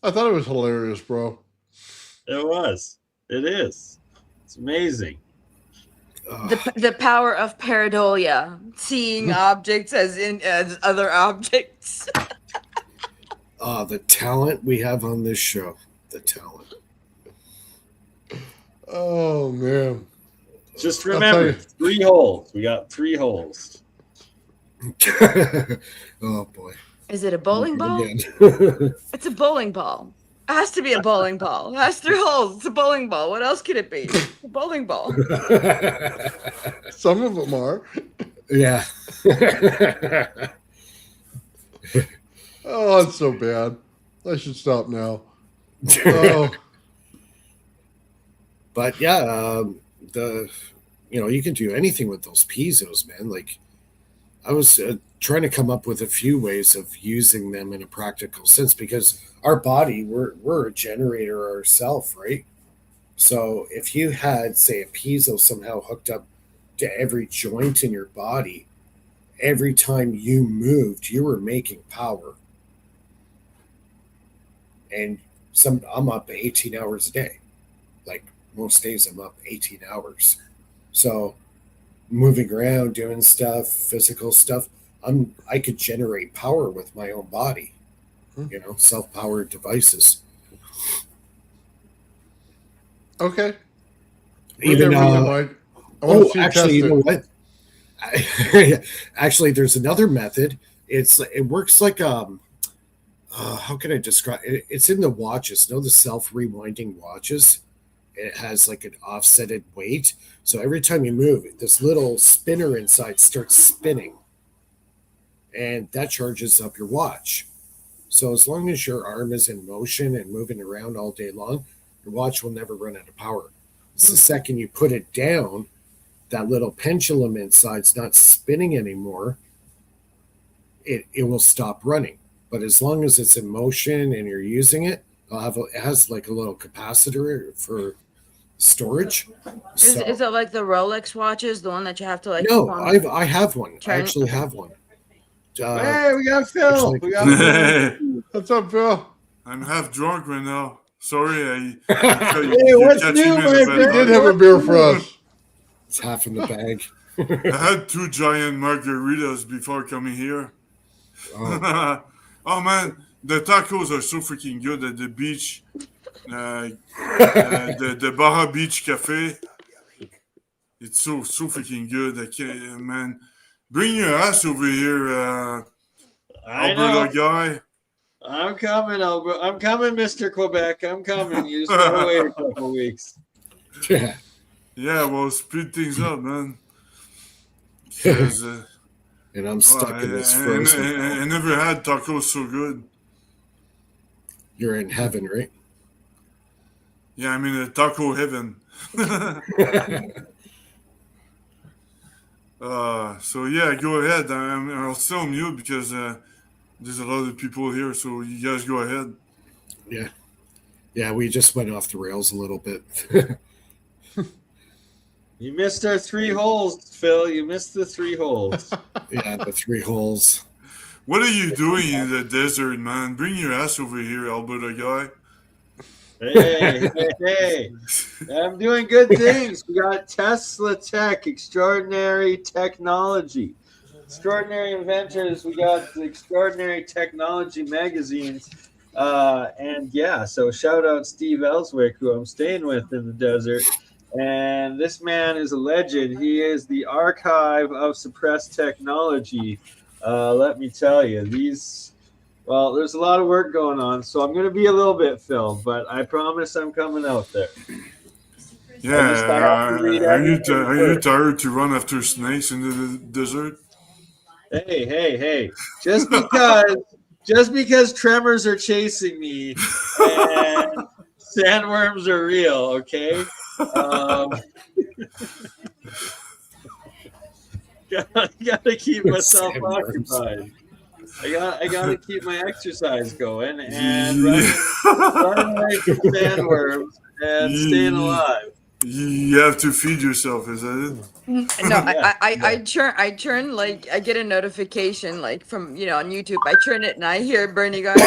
I thought it was hilarious, bro. It was. It is. It's amazing. The power of pareidolia, seeing objects as other objects. The talent we have on this show. The talent. Oh man. Just tell remember, you. 3 holes. We got 3 holes. Oh boy. Is it a bowling ball? Again. It's a bowling ball. It has to be a bowling ball. It has 3 holes. It's a bowling ball. What else could it be? It's a bowling ball. Some of them are. Yeah. Oh, it's so bad. I should stop now. Oh, But yeah, you can do anything with those piezo's, man. Like, I was trying to come up with a few ways of using them in a practical sense because our body, we're a generator ourselves, right? So if you had, say, a piezo somehow hooked up to every joint in your body, every time you moved, you were making power. And I'm up 18 hours a day. Like most days, I'm up 18 hours. So moving around, doing stuff, physical stuff, I could generate power with my own body. Self-powered devices. Okay. Even I want to see you actually, test you know it. what? Actually, there's another method. It works like how can I describe it? It's in the watches. The self-rewinding watches. It has like an offsetted weight. So every time you move, this little spinner inside starts spinning, and that charges up your watch. So as long as your arm is in motion and moving around all day long, your watch will never run out of power. It's the second you put it down, that little pendulum inside's not spinning anymore, it will stop running. But as long as it's in motion and you're using it, it has like a little capacitor for storage. Is it like the Rolex watches, the one that you have to like? No, I have one. I actually have one. Hey, we got Phil. Actually, What's up, Phil? I'm half drunk right now. Sorry, Hey, what's new, my friend? You did have a beer for us. It's half in the bag. I had 2 giant margaritas before coming here. Oh. Oh man, the tacos are so freaking good at the beach. The Baja Beach Cafe. It's so freaking good. I can't, man. Bring your ass over here, Alberta guy. I'm coming, Albert. I'm coming, Mr. Quebec. I'm coming. You just gotta wait a couple weeks. Yeah. Yeah, well, speed things up, man. 'Cause, and I'm stuck in this frozen. I never had tacos so good. You're in heaven, right? Yeah, I'm in a taco heaven. So yeah, go ahead. I'll still mute because there's a lot of people here. So you guys go ahead. Yeah, we just went off the rails a little bit. You missed our 3 holes, Phil. You missed the 3 holes. Yeah, the 3 holes. What are you doing in the desert, man? Bring your ass over here, Alberta guy. Hey. I'm doing good things. We got Tesla Tech, extraordinary technology. Extraordinary inventors. We got the extraordinary technology magazines. So shout out Steve Ellswick, who I'm staying with in the desert. And this man is a legend. He is the archive of suppressed technology. Let me tell you, there's a lot of work going on, so I'm going to be a little bit Phil, but I promise I'm coming out there. Yeah, are you tired to run after snakes in the desert? Hey! Just because tremors are chasing me and sandworms are real, okay? Gotta keep myself occupied. I gotta keep my exercise going and running away from sandworms and staying alive. You have to feed yourself, is that it? No, I turn like I get a notification like from on YouTube. I turn it and I hear Bernie going.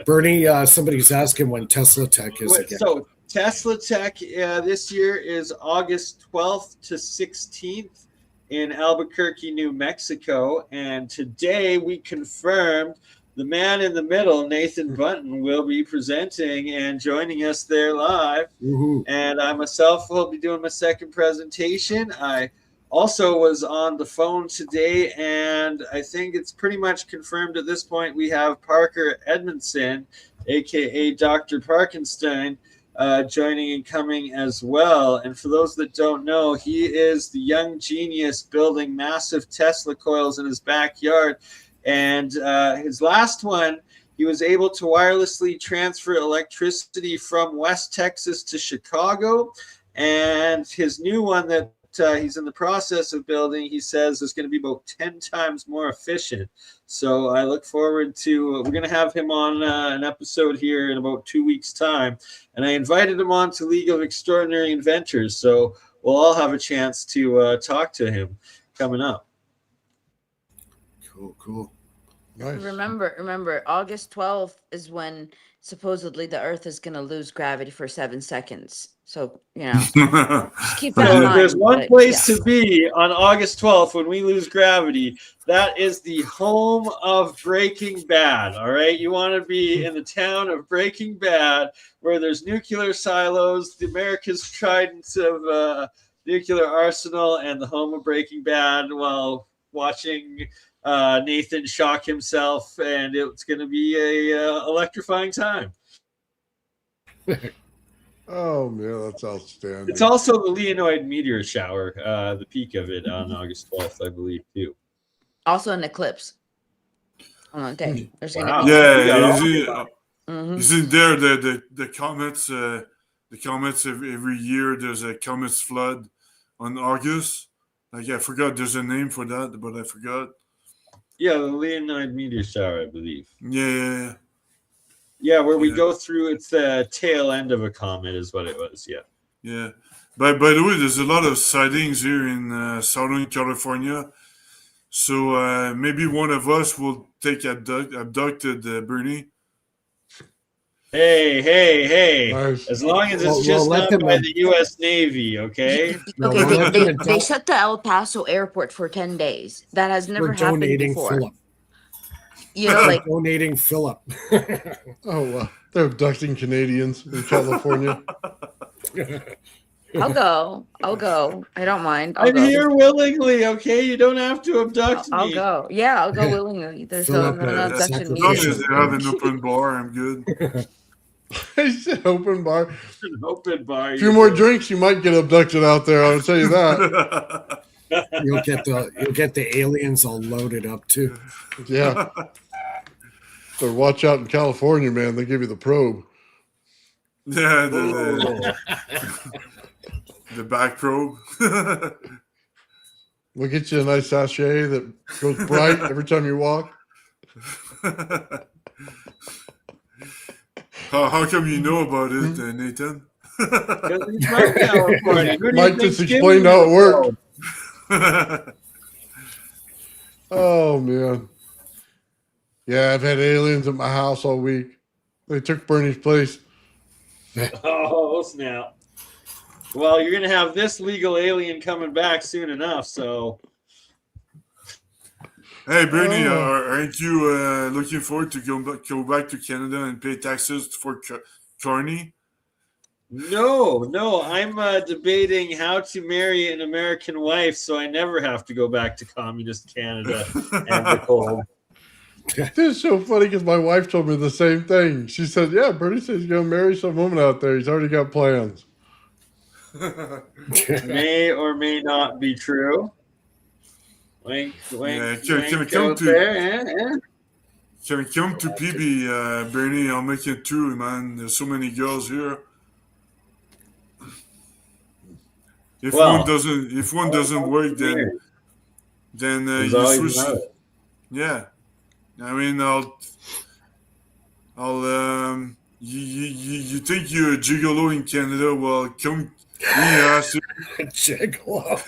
Bernie, somebody's asking when Tesla Tech is again. So Tesla Tech this year is August 12th to 16th in Albuquerque, New Mexico. And today we confirmed the man in the middle, Nathan Bunton, will be presenting and joining us there live. Woo-hoo. And I myself will be doing my second presentation. I also was on the phone today, and I think it's pretty much confirmed at this point. We have Parker Edmondson, aka Dr. Parkenstein, joining and coming as well. And for those that don't know, he is the young genius building massive Tesla coils in his backyard. And his last one, he was able to wirelessly transfer electricity from West Texas to Chicago. And his new one that he's in the process of building, he says is going to be about 10 times more efficient. So I look forward to, we're going to have him on an episode here in about 2 weeks' time. And I invited him on to League of Extraordinary Inventors. So we'll all have a chance to talk to him coming up. Cool. Nice. Remember, August 12th is when supposedly the Earth is going to lose gravity for 7 seconds. So, just keep that in mind. There's one place to be on August 12th when we lose gravity. That is the home of Breaking Bad. All right. You want to be in the town of Breaking Bad where there's nuclear silos, the America's trident of nuclear arsenal, and the home of Breaking Bad while watching Nathan shock himself. And it's going to be a electrifying time. Oh man, that's outstanding. It's also the Leonid meteor shower, the peak of it on August 12th, I believe, too. Also an eclipse on that day. There's Wow. Isn't there the comets? The comets every year. There's a comets flood on August. Like I forgot. There's a name for that, but I forgot. Yeah, the Leonid meteor shower, I believe. Yeah. Yeah, where we go through its tail end of a comet is what it was. Yeah. Yeah. By the way, there's a lot of sightings here in Southern California. So maybe one of us will take abducted Bernie. Hey. Nice. As long as it's just not by the U.S. Navy, okay? Okay, they shut the El Paso airport for 10 days. That has never happened before. Philip. Donating Philip. Oh, they're abducting Canadians in California. I'll go. I don't mind. I'm here willingly, okay? You don't have to abduct me. I'll go. Yeah, I'll go willingly. There's no abduction As long as needed. they have an open bar, I'm good. He said open bar. An open bar. A few more drinks, you might get abducted out there. I'll tell you that. You'll get the aliens all loaded up too. Yeah. So watch out in California, man. They give you the probe. Yeah, the back probe. We'll get you a nice sachet that goes bright every time you walk. How come you know about it, Nathan? Mike just explained how it worked. Oh, man. Yeah, I've had aliens at my house all week. They took Bernie's place. Oh, snap. Well, you're going to have this legal alien coming back soon enough, so. Hey, Bernie, aren't you looking forward to go back to Canada and pay taxes for Carney? No, I'm debating how to marry an American wife so I never have to go back to communist Canada and the cold. This is so funny because my wife told me the same thing. She said, yeah, Bernie says he's going to marry some woman out there. He's already got plans. May or may not be true. Wink, Yeah, wink, can we wink come out to there, Can we come to PB, Bernie? I'll make it too, man. There's so many girls here. If one doesn't work, then you switch. Yeah, I mean, you think you're a gigolo in Canada? Well, come. Gigolo.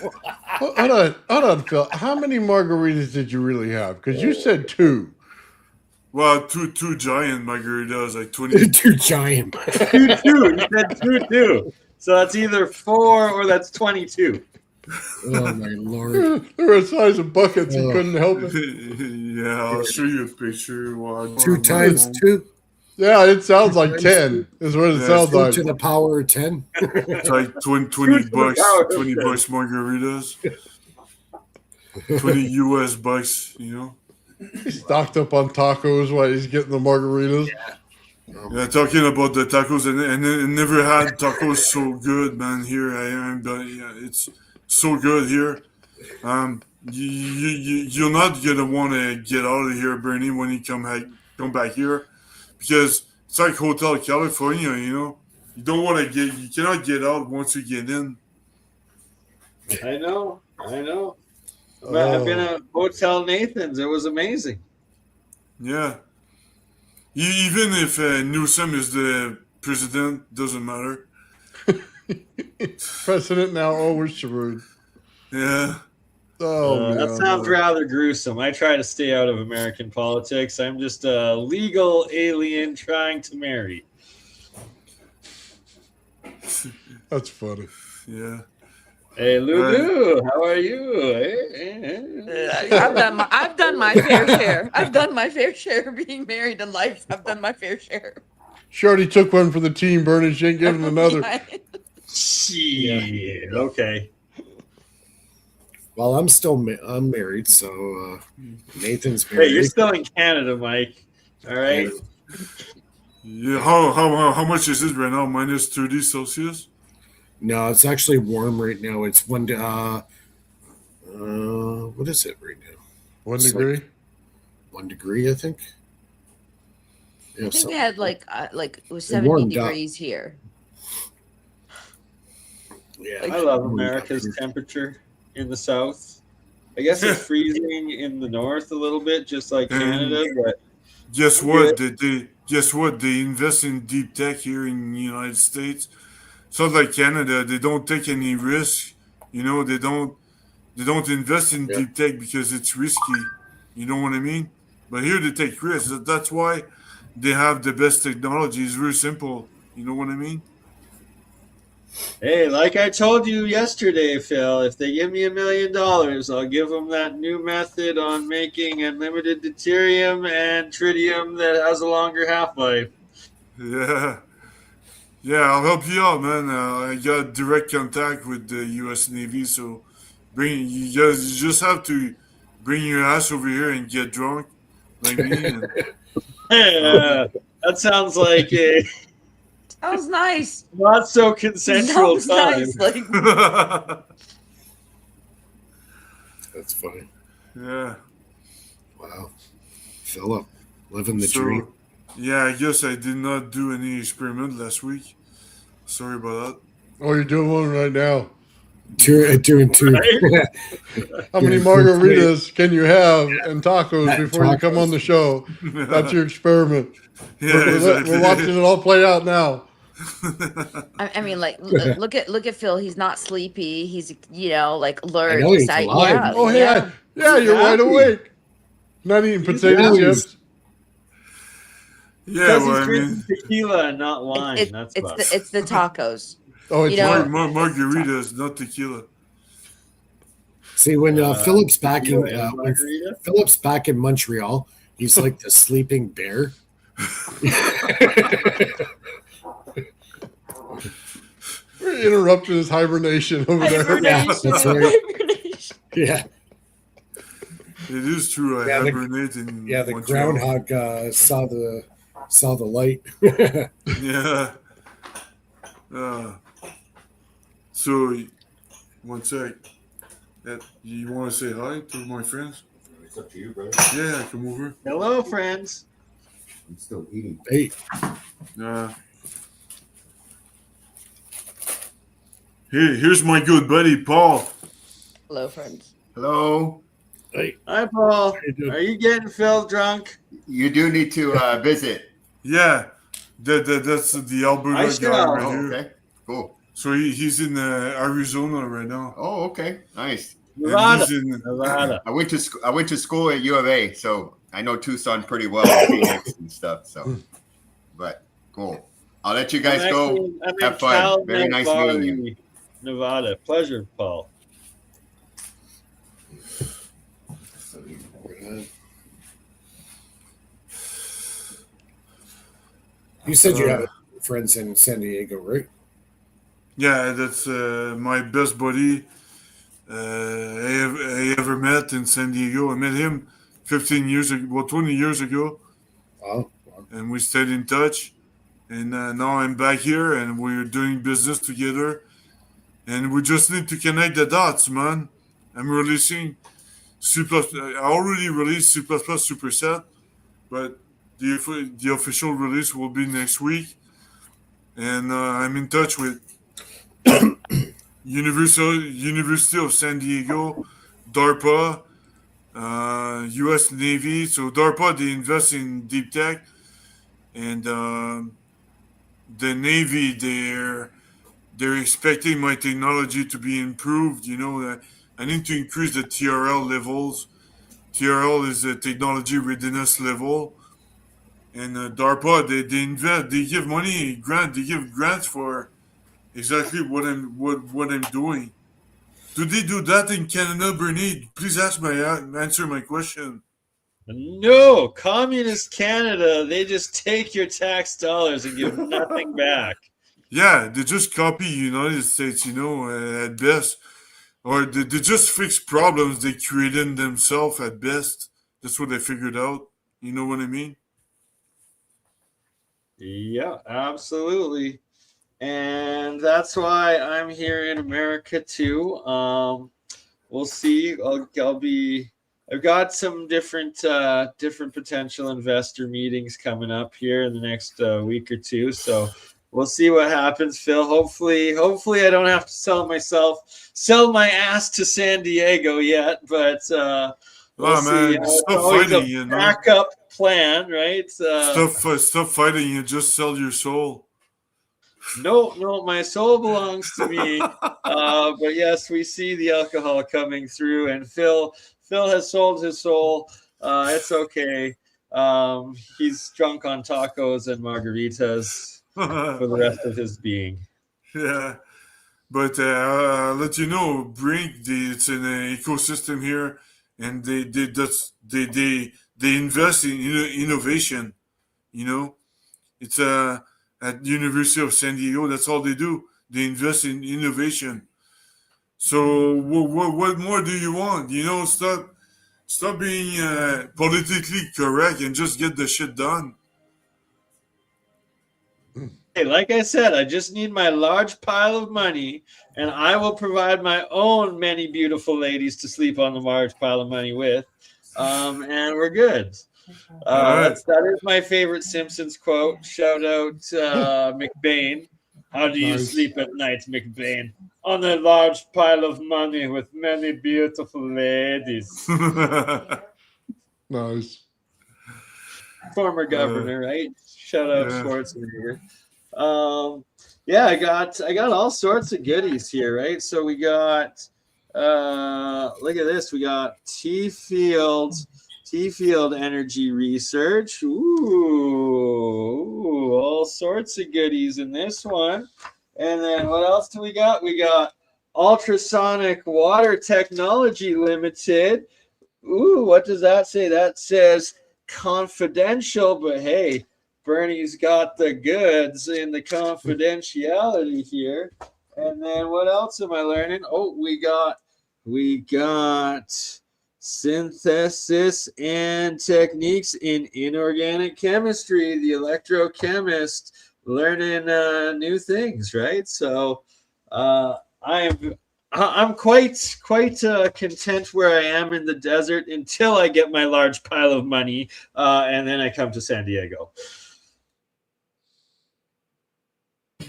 Hold on, Phil. How many margaritas did you really have? Because you said 2. Well, two giant margaritas, like 20. Two giant. 2. You said 2. So that's either 4 or that's 22. Oh my lord! They were the size of buckets. You couldn't help it. Yeah, I'll show you a picture. 2 times 2. Yeah, it sounds like 10 is what it sounds like. To the power of 10. It's like 20 bucks, 20 bucks margaritas. 20 US bucks, you know. He's stocked up on tacos while he's getting the margaritas. Yeah, talking about the tacos, and I never had tacos so good, man. Here I am, but yeah, it's so good here. You're not gonna want to get out of here, Bernie, when you come back here, because it's like Hotel California. You know, you cannot get out once you get in. I know. I've been Oh, at Hotel Nathan's. It was amazing. Yeah. Even if Newsom is the president, doesn't matter. President now always screwed. Yeah. Oh That man. sounds rather gruesome. I try to stay out of American politics. I'm just a legal alien trying to marry. That's funny. Yeah. Hey, Right. Lulu, how are you? I've done my fair share. I've done my fair share of being married in life. I've done my fair share. She already took one for the team, Bernie. She ain't giving another. Yeah. Shit. Okay. Well, I'm married, so Nathan's Hey, married. you're still in Canada, Mike. All right. Yeah. How much is it right now? Minus 30 Celsius? No, it's actually warm right now. It's what is it right now? 1 It's degree. like 1 degree, I think. Yeah, I think something we had like it was It 70 warmed up. degrees here. yeah. I love warmed up America's here. temperature in the south. I guess it's freezing in the north a little bit, just like Canada, but Guess I'm what? good. Guess what? They invest in deep tech here in the United States. So like Canada, they don't take any risk. You know, they don't invest in Yeah. deep tech because it's risky. You know what I mean? But here they take risks. That's why they have the best technology. It's very simple. You know what I mean? Hey, like I told you yesterday, Phil, if they give me $1 million, I'll give them that new method on making unlimited deuterium and tritium that has a longer half-life. Yeah. Yeah, I'll help you out, man. I got direct contact with the U.S. Navy, so you just have to bring your ass over here and get drunk, like me. And, That sounds like a Sounds nice. not so consensual Sounds time. nice. Like That's funny. yeah. Wow, Philip, living the So, dream. yeah, I guess I did not do any experiment last week. Sorry about Oh, you're doing one right now. Doing two. How many Yeah, margaritas can you have and tacos before you come tacos. on the show? That's your experiment. Yeah, We're watching it all play out now. I mean, like look at Phil. He's not sleepy. He's like alert, I know he's excited. alive. Yeah, Oh, hey, yeah. yeah, you're wide happy. awake. Not eating He's potato happy. chips. Yeah, Because well, he's I drinking mean, tequila and not wine. That's about it. It's the tacos. Oh, it's You know, margaritas, not tequila. See, when Philip's back tequila in and margarita? Philip's back in Montreal, he's like the sleeping bear. we're interrupting his hibernation over there. Yeah, that's right. Hibernation. Yeah, It is true. I Yeah, the- hibernate in yeah. The Montreal. groundhog saw the light. Yeah. So, one sec. You want to say hi to my friends? It's up to you, brother. Yeah, come over. Hello, friends. I'm still eating. Hey, Here's my good buddy Paul. Hello, friends. Hello. hey, Hi, Paul. how you doing? Are you getting Phil drunk? You do need to visit. Yeah, that's the I Alberta guy shall. right Oh, here. okay. Cool. So he's in Arizona right now. Oh, okay. Nice. And Nevada. he's in Nevada. I went to school at U of A, so I know Tucson pretty well, Phoenix and stuff. So, but cool. I'll let you guys go. I'm Have in fun. Very nice Valley, meeting you. Nevada. Pleasure, Paul. You said you have friends in San Diego, right? Yeah, that's my best buddy I ever met in San Diego. I met him 15 years ago, well, 20 years ago, Wow. and we stayed in touch. And now I'm back here, and we're doing business together. And we just need to connect the dots, man. I'm releasing C++. I already released C++ Superset, but the official release will be next week. And I'm in touch with University of San Diego, DARPA, U.S. Navy. So DARPA, they invest in deep tech, and the Navy, they're expecting my technology to be improved. I need to increase the TRL levels. TRL is the technology readiness level, and DARPA, they invest, they give they give grants for exactly what I'm doing. Do they do that in Canada, Bernie? Please answer my question. No, communist Canada, they just take your tax dollars and give nothing back. Yeah, they just copy United States, at best, or they just fix problems they created themselves at best. That's what they figured out. You know what I mean? Yeah, absolutely. And that's why I'm here in America too. We'll see. I'll be. I've got some different potential investor meetings coming up here in the next week or two. So we'll see what happens, Phil. Hopefully I don't have to sell my ass to San Diego yet. But we'll Oh see. man, It's stop always a fighting, backup plan, right? Stop fighting. You just sell your soul. No, my soul belongs to me. But yes, we see the alcohol coming through, and Phil has sold his soul. It's okay. He's drunk on tacos and margaritas for the rest of his being. Yeah, but I'll let you know, Brink. It's an ecosystem here, and they invest in innovation. You know, it's at University of San Diego. That's all they do. They invest in innovation. So what more do you want? Stop being politically correct and just get the shit done. Hey, like I said, I just need my large pile of money, and I will provide my own many beautiful ladies to sleep on the large pile of money with, and we're good. All right. That is my favorite Simpsons quote. Shout out McBain. How do you Nice. sleep at night, McBain? On a large pile of money with many beautiful ladies. Nice. Former governor, right? Shout out Yeah. Schwarzenegger. Yeah, I got all sorts of goodies here, right? So we got look at this. We got T Field Energy Research. Ooh, all sorts of goodies in this one. And then what else do we got? We got Ultrasonic Water Technology Limited. Ooh, what does that say? That says confidential, but hey, Bernie's got the goods in the confidentiality here. And then what else am I learning? Oh, we got synthesis and techniques in inorganic chemistry. The electrochemist learning new things, right? So I'm quite content where I am in the desert until I get my large pile of money, and then I come to San Diego.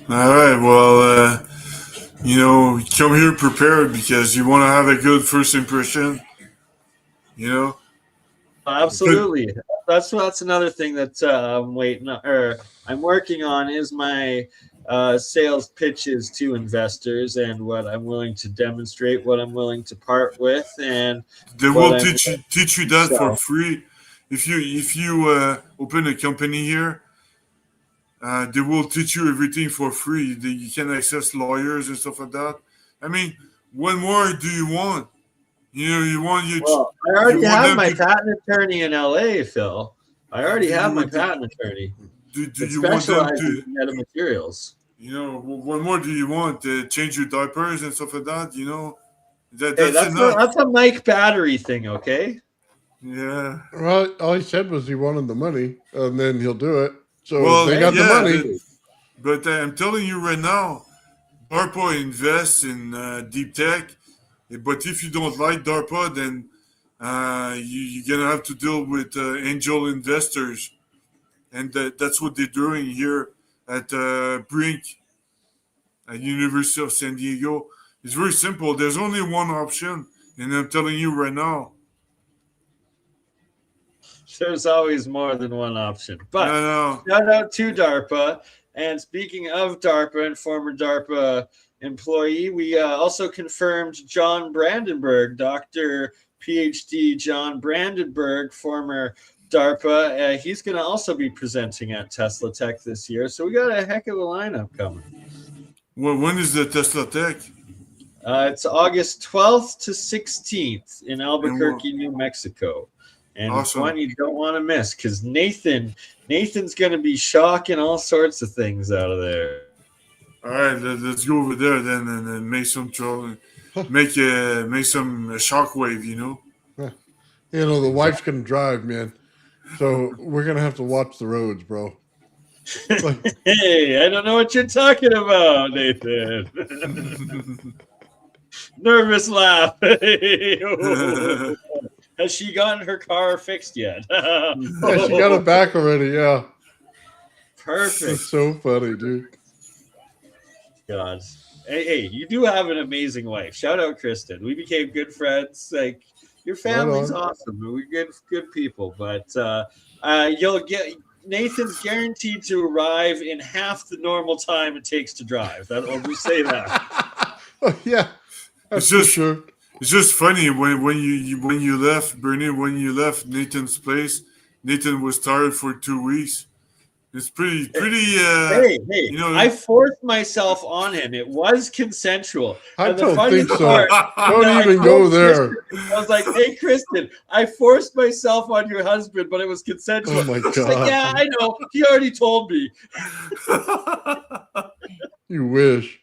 All right. Well, come here prepared because you want to have a good first impression. You know. Absolutely. That's another thing that I'm waiting on, or I'm working on is my sales pitches to investors and what I'm willing to demonstrate, what I'm willing to part with, and They what will I'm teach you that for sell. free. If you open a company here, they will teach you everything for free. You can access lawyers and stuff like that. I mean, what more do you want? Well, I you already want have them my to patent attorney in LA, Phil. I already do have my you patent attorney. do It you want them specializes to in metamaterials. what more do you want to change your diapers and stuff like that? Hey, That's enough. that's a Mike battery thing, okay? Yeah. Well, all he said was he wanted the money, and then he'll do it. So Well, they got the yeah, money. but I'm telling you right now, DARPA invests in deep tech. But if you don't like DARPA, then you're gonna have to deal with angel investors, and that's what they're doing here at Brink at University of San Diego. It's very simple. There's only one option, and I'm telling you right now. There's always more than one option. But No. shout out to DARPA. And speaking of DARPA and former DARPA employee, we also confirmed John Brandenburg, Dr. PhD John Brandenburg, former DARPA. He's going to also be presenting at Tesla Tech this year. So we got a heck of a lineup coming. Well, when is the Tesla Tech? It's August 12th to 16th in Albuquerque, New Mexico. And awesome. It's one you don't want to miss because Nathan's going to be shocking all sorts of things out of there. All right, let's go over there then and make some trouble, make some shockwave, you know. You know, the wife's gonna drive, man, so we're gonna have to watch the roads, bro. Hey, I don't know what you're talking about, Nathan. Nervous laugh. Has she gotten her car fixed yet? Yeah, she got it back already. Yeah. Perfect. That's so funny, dude. God. Hey, you do have an amazing wife. Shout out Kristen. We became good friends. Like your family's awesome. We're good people. But you'll get Nathan's guaranteed to arrive in half the normal time it takes to drive. I'll just say that. Oh, yeah. It's just funny when you left, Bernie, when you left Nathan's place, Nathan was tired for 2 weeks. It's pretty. Hey! You know, I forced myself on him. It was consensual. I don't think so. Don't even go there. I was like, "Hey, Kristen, I forced myself on your husband, but it was consensual." Oh my God! She's like, yeah, I know. He already told me. You wish.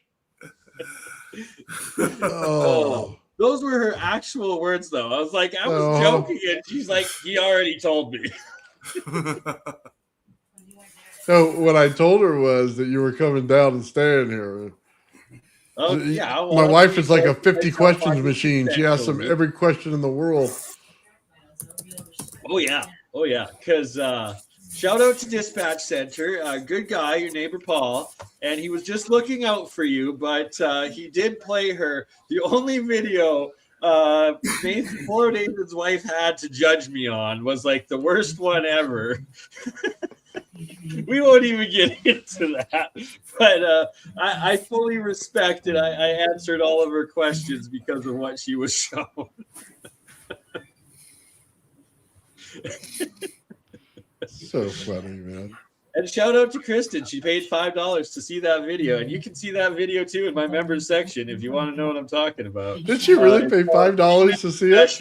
Oh. Those were her actual words, though. I was like, I was joking, and she's like, he already told me. So what I told her was that you were coming down and staying here. Oh, yeah. My wife is like a 50 questions machine. She asks them every question in the world. Oh, yeah. Because shout out to Dispatch Center. Good guy, your neighbor Paul. And he was just looking out for you, but he did play her. The only video Nathan's wife had to judge me on was like the worst one ever. We won't even get into that, but I fully respect it. I answered all of her questions because of what she was shown. So funny, man. And shout out to Kristen. She paid $5 to see that video, and you can see that video too in my members section if you want to know what I'm talking about. Did she really pay $5 to see it?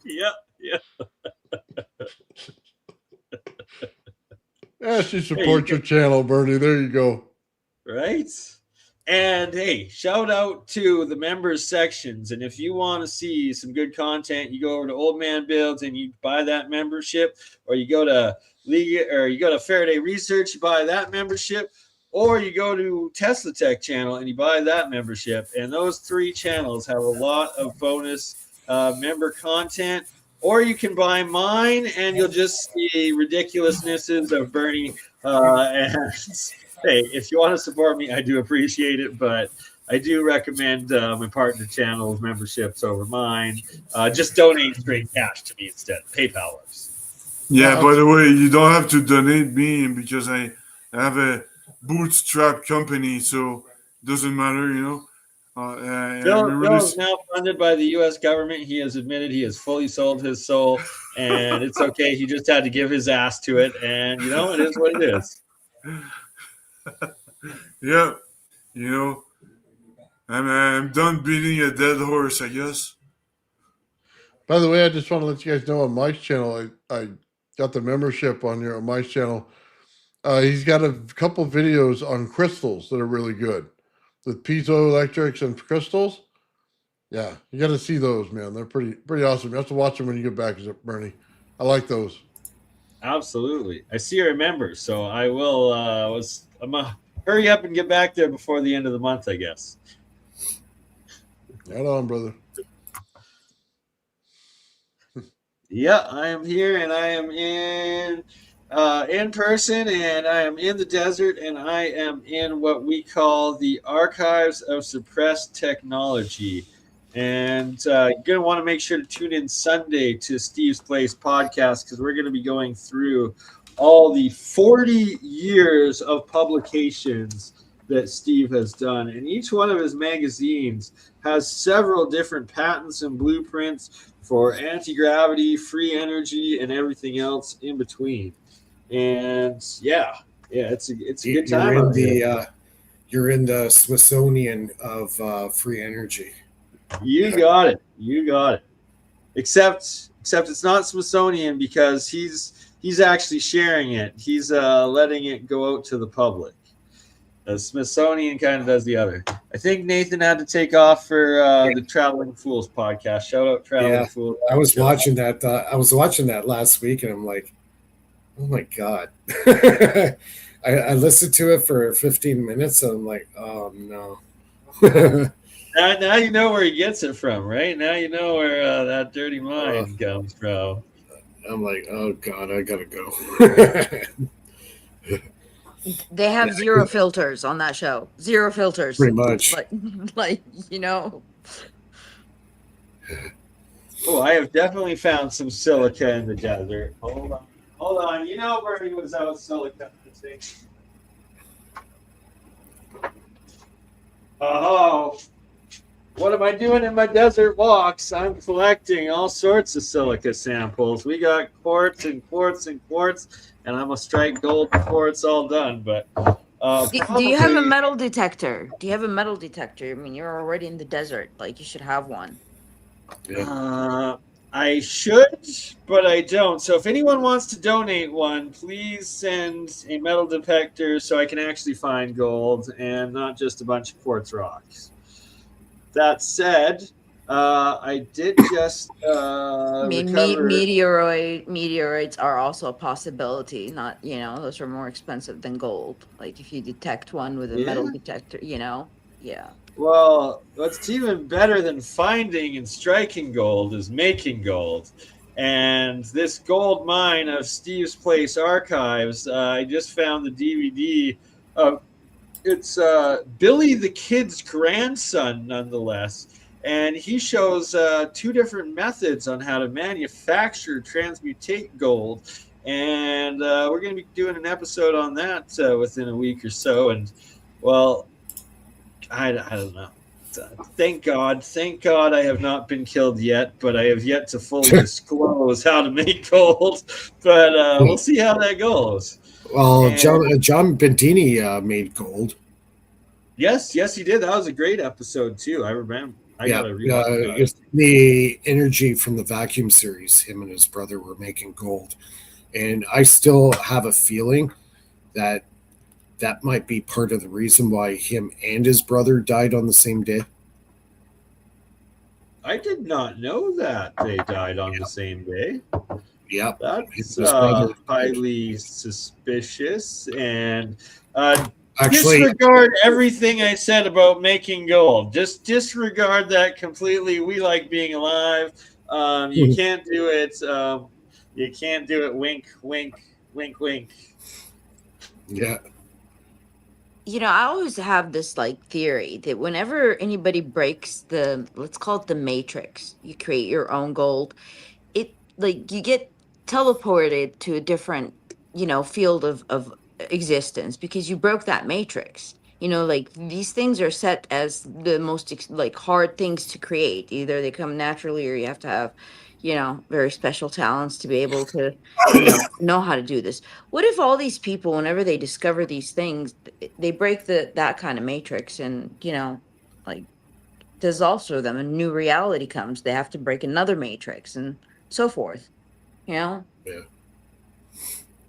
Yep. Yeah, she supports your channel, Bernie. There you go. Right? And hey, shout out to the members sections. And if you want to see some good content, you go over to Old Man Builds and you buy that membership, or you go to Faraday Research, you buy that membership, or you go to Tesla Tech channel and you buy that membership. And those three channels have a lot of bonus member content. Or you can buy mine, and you'll just see ridiculousnesses of Bernie. And hey, if you want to support me, I do appreciate it. But I do recommend my partner channel's memberships over mine. Just donate straight cash to me instead. PayPal works. Yeah, by the way, you don't have to donate me because I have a bootstrap company, so it doesn't matter, you know. Bill is now funded by the U.S. government. He has admitted he has fully sold his soul, and it's okay. He just had to give his ass to it, and you know, it is what it is. Yeah, you know, I'm done beating a dead horse, I guess. By the way, I just want to let you guys know on Mike's channel, I got the membership on here on Mike's channel. He's got a couple videos on crystals that are really good. With piezoelectrics and crystals. Yeah, you got to see those, man. They're pretty awesome. You have to watch them when you get back, Bernie. I like those. Absolutely. I see you're a member, so I will I'm gonna hurry up and get back there before the end of the month, I guess. Right on, brother. Yeah, I am here, and I am in in person, and I am in the desert, and I am in what we call the Archives of Suppressed Technology. And you're going to want to make sure to tune in Sunday to Steve's Place podcast, because we're going to be going through all the 40 years of publications that Steve has done. And each one of his magazines has several different patents and blueprints for anti-gravity, free energy, and everything else in between. And yeah, it's a good time. You're in the Smithsonian of free energy. You got it. Except it's not Smithsonian, because he's actually sharing it. He's letting it go out to the public. The Smithsonian kind of does the other. I think Nathan had to take off for the Traveling Fools podcast. Shout out Traveling Fools. I was watching that. I was watching that last week, and I'm like, oh my god. I listened to it for 15 minutes, and I'm like, oh no. Now you know where he gets it from, right? Now you know where that dirty mind comes from. I'm like, oh god, I gotta go. They have zero filters on that show. Zero filters. Pretty much. Like you know. Oh, I have definitely found some silica in the desert. Hold on. You know where he was out silica. Oh, what am I doing in my desert walks? I'm collecting all sorts of silica samples. We got quartz and quartz and quartz, and I'm gonna strike gold before it's all done. But do you have a metal detector? I mean, you're already in the desert. Like, you should have one. I should, but I don't. So if anyone wants to donate one, please send a metal detector so I can actually find gold and not just a bunch of quartz rocks. That said, I did just I mean, meteoroids are also a possibility. Not, those are more expensive than gold. Like, if you detect one with a metal detector, yeah. Well, what's even better than finding and striking gold is making gold. And this gold mine of Steve's Place Archives, I just found the DVD of. It's Billy the Kid's grandson, nonetheless. And he shows two different methods on how to manufacture transmutate gold. And we're going to be doing an episode on that within a week or so. And, well, I don't know. Thank God I have not been killed yet, but I have yet to fully disclose how to make gold. But we'll see how that goes. Well, John Bendini made gold. Yes, he did. That was a great episode too. I remember. It's the energy from the vacuum series. Him and his brother were making gold, and I still have a feeling that might be part of the reason why him and his brother died on the same day. I did not know that they died on the same day. Yep. That's highly suspicious. And actually, disregard everything I said about making gold. Just disregard that completely. We like being alive. You can't do it. You can't do it. Wink, wink, wink, wink. Yeah. I always have this theory that whenever anybody breaks let's call it the matrix, you create your own gold, it you get teleported to a different, field of existence, because you broke that matrix. These things are set as the most hard things to create. Either they come naturally, or you have to have, very special talents to be able to, know how to do this. What if all these people, whenever they discover these things, they break that kind of matrix, and dissolves through them, a new reality comes. They have to break another matrix, and so forth. Yeah.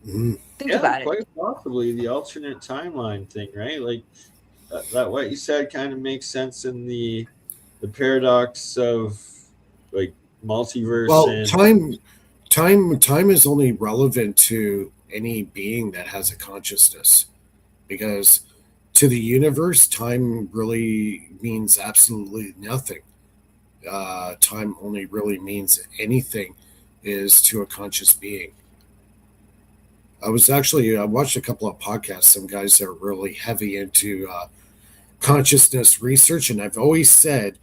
Think about it. Quite possibly the alternate timeline thing, right? That what you said kind of makes sense in the paradox of multiverse. Well, time is only relevant to any being that has a consciousness, because to the universe, time really means absolutely nothing. Time only really means anything is to a conscious being. I watched a couple of podcasts. Some guys that are really heavy into consciousness research, and I've always said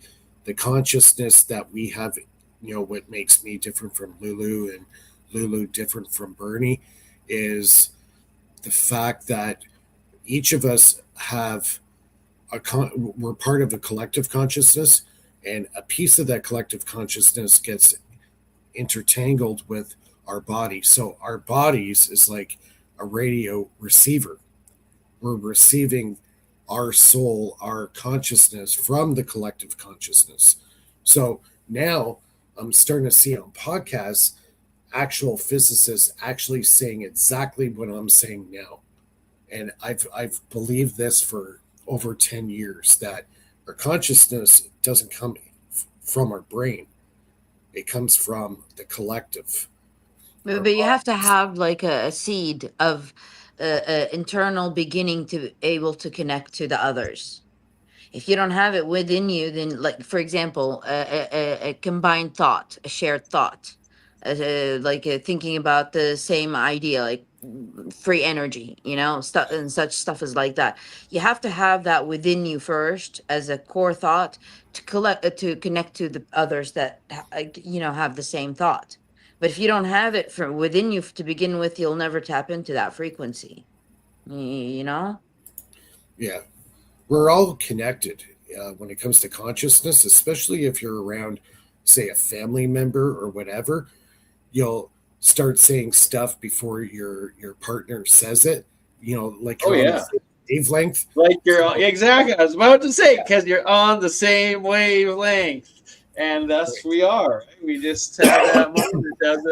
the consciousness that we have, what makes me different from Lulu and Lulu different from Bernie is the fact that each of us have we're part of a collective consciousness, and a piece of that collective consciousness gets intertangled with our body. So our bodies is like a radio receiver. We're receiving our soul, our consciousness from the collective consciousness. So now I'm starting to see on podcasts actual physicists actually saying exactly what I'm saying now. And I've believed this for over 10 years that our consciousness doesn't come from our brain. It comes from the collective. But you have to have like a seed of internal beginning to able to connect to the others. If you don't have it within you, then, like, for example, a combined thought, a shared thought, like thinking about the same idea, like free energy, stuff and such stuff is like that. You have to have that within you first as a core thought to collect to connect to the others that have the same thought. But if you don't have it from within you to begin with, you'll never tap into that frequency. You know? Yeah. We're all connected when it comes to consciousness, especially if you're around, say, a family member or whatever. You'll start saying stuff before your partner says it. Like Oh, you're on yeah. the same wavelength. Like exactly. I was about to say, because you're on the same wavelength, and thus we are. Right? We just have that moment as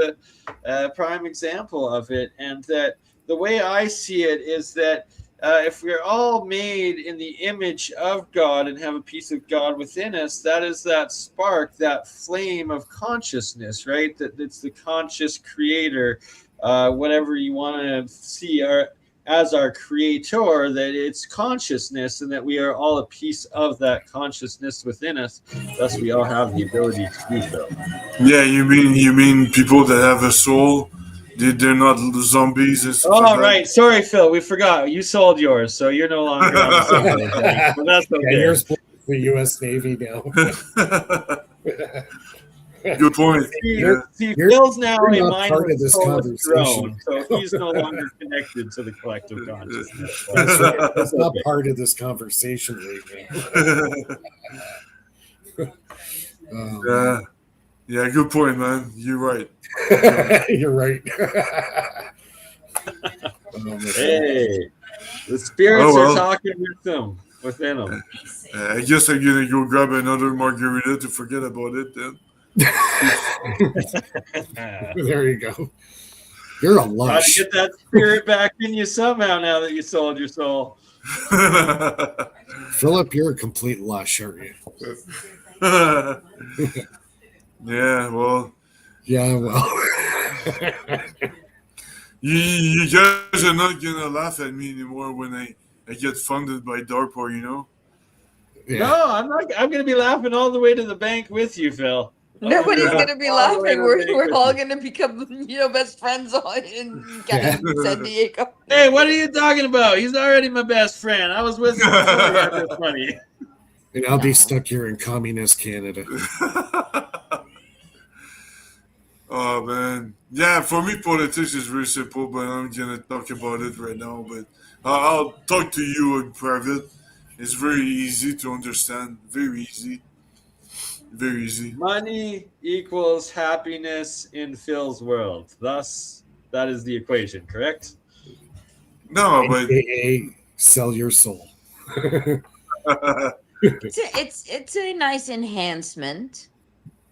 a prime example of it, and that the way I see it is that if we're all made in the image of God and have a piece of God within us, that is that spark, that flame of consciousness, right? That's the conscious creator, whatever you want to see as our creator, that it's consciousness and that we are all a piece of that consciousness within us. Thus, we all have the ability to do so. Yeah, you mean people that have a soul? They're not zombies and stuff Oh, like that. right. Sorry, Phil. We forgot. You sold yours, so you're no longer on the same wavelength. But that's okay. Yeah, yours for the U.S. Navy now. Good point. See, Phil's now a not mindless part of this soulless conversation. drone, so he's no longer connected to the collective consciousness. That's right. That's not okay. part of this conversation right now. Yeah, good point, man. You're right. You're right. Hey, the spirits are talking within them. I guess I'm gonna go grab another margarita to forget about it then. There you go. You're a lush. Try to get that spirit back in you somehow now that you sold your soul. Philip, you're a complete lush, aren't you? Yeah, well. Yeah, well. You guys are not gonna laugh at me anymore when I get funded by DARPA, you know? Yeah. No, I'm not. I'm gonna be laughing all the way to the bank with you, Phil. Nobody's gonna be laughing. We're all gonna become, best friends in San Diego. Hey, what are you talking about? He's already my best friend. I was with him before he had this money. And I'll be stuck here in communist Canada. Oh man, yeah. For me, politics is very simple, but I'm gonna talk about it right now. But I'll talk to you in private. It's very easy to understand. Very easy. Very easy. Money equals happiness in Phil's world. Thus, that is the equation, correct? No, but AKA sell your soul. It's a nice enhancement.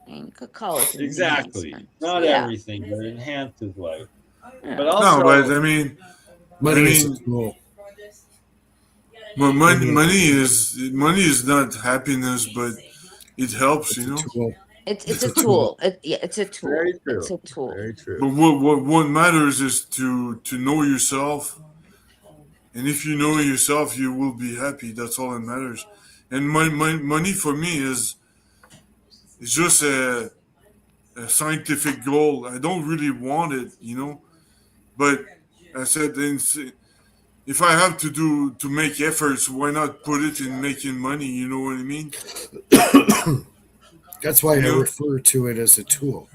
You could call it an exactly. Not everything, but it enhances life. Yeah. But also, no, but I mean, money is a tool. Money is not happiness, but it helps, It's a tool. It's a tool. It's a tool. Very true. It's a tool. Very true. But what matters is to know yourself, and if you know yourself, you will be happy. That's all that matters. And money for me is just a scientific goal. I don't really want it, but I said, if I have to make efforts, why not put it in making money? You know what I mean? That's why You I know? refer to it as a tool.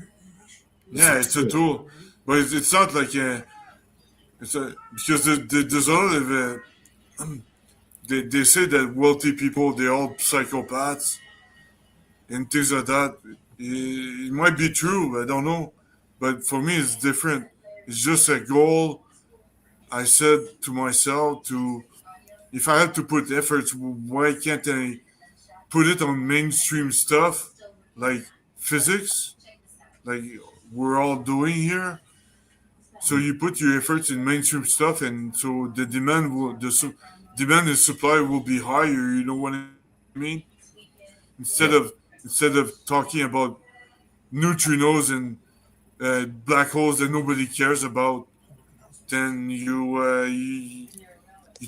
Yeah, it's a tool, but it's not like it's a because there's a lot of they say that wealthy people they're all psychopaths and things like that. It might be true, I don't know, but for me it's different. It's just a goal I said to myself to if I have to put efforts, why can't I put it on mainstream stuff like physics, like we're all doing here? So you put your efforts in mainstream stuff, and so the demand and supply will be higher. You know what I mean? Instead Yeah. of instead of talking about neutrinos and black holes that nobody cares about, then you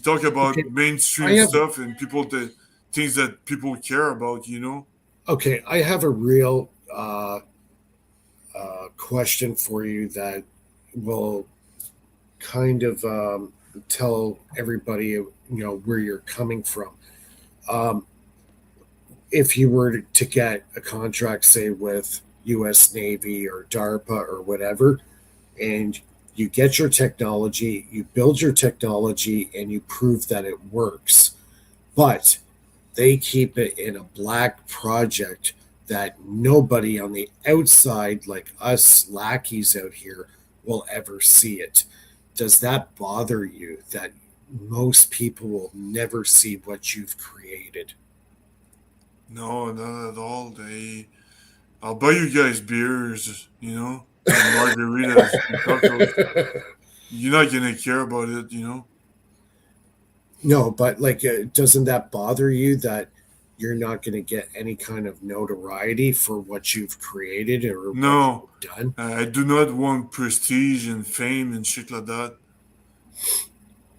talk Okay. about I mainstream have stuff and people that things that people care about. You know? okay. I have a real question for you that will kind of tell everybody, where you're coming from. Um, if you were to get a contract, say with U.S. Navy or DARPA or whatever, and you get your technology, you build your technology, and you prove that it works, but they keep it in a black project that nobody on the outside, like us lackeys out here, will ever see it. Does that bother you that most people will never see what you've created? No, not at all. I'll buy you guys beers. You know, and margaritas and tacos. You're not gonna care about it. You know. No, but like, doesn't that bother you that you're not going to get any kind of notoriety for what you've created or what No, you've done? I do not want prestige and fame and shit like that.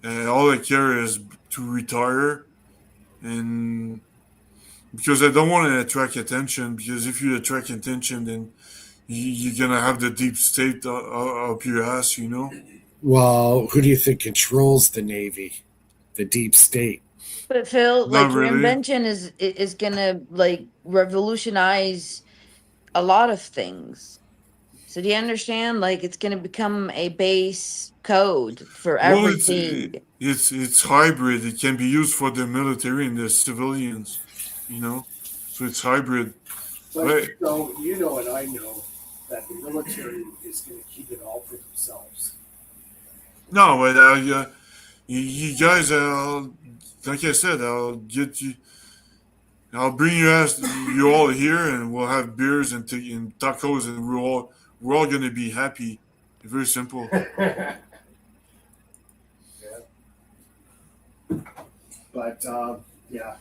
All I care is to retire, and because I don't want to attract attention. Because if you attract attention, then you're gonna have the deep state up your ass. You know. Well, who do you think controls the Navy? The deep state. But Phil, Not like your really. invention is gonna like revolutionize a lot of things. So do you understand? Like it's gonna become a base code for Well, everything. it's hybrid. It can be used for the military and the civilians. You know, so it's hybrid. But Right. you know, and I know that the military is going to keep it all for themselves. No, but you guys, like I said, I'll get you. I'll bring you all here, and we'll have beers and tacos, and we're all gonna be happy. Very simple. Yeah. But yeah,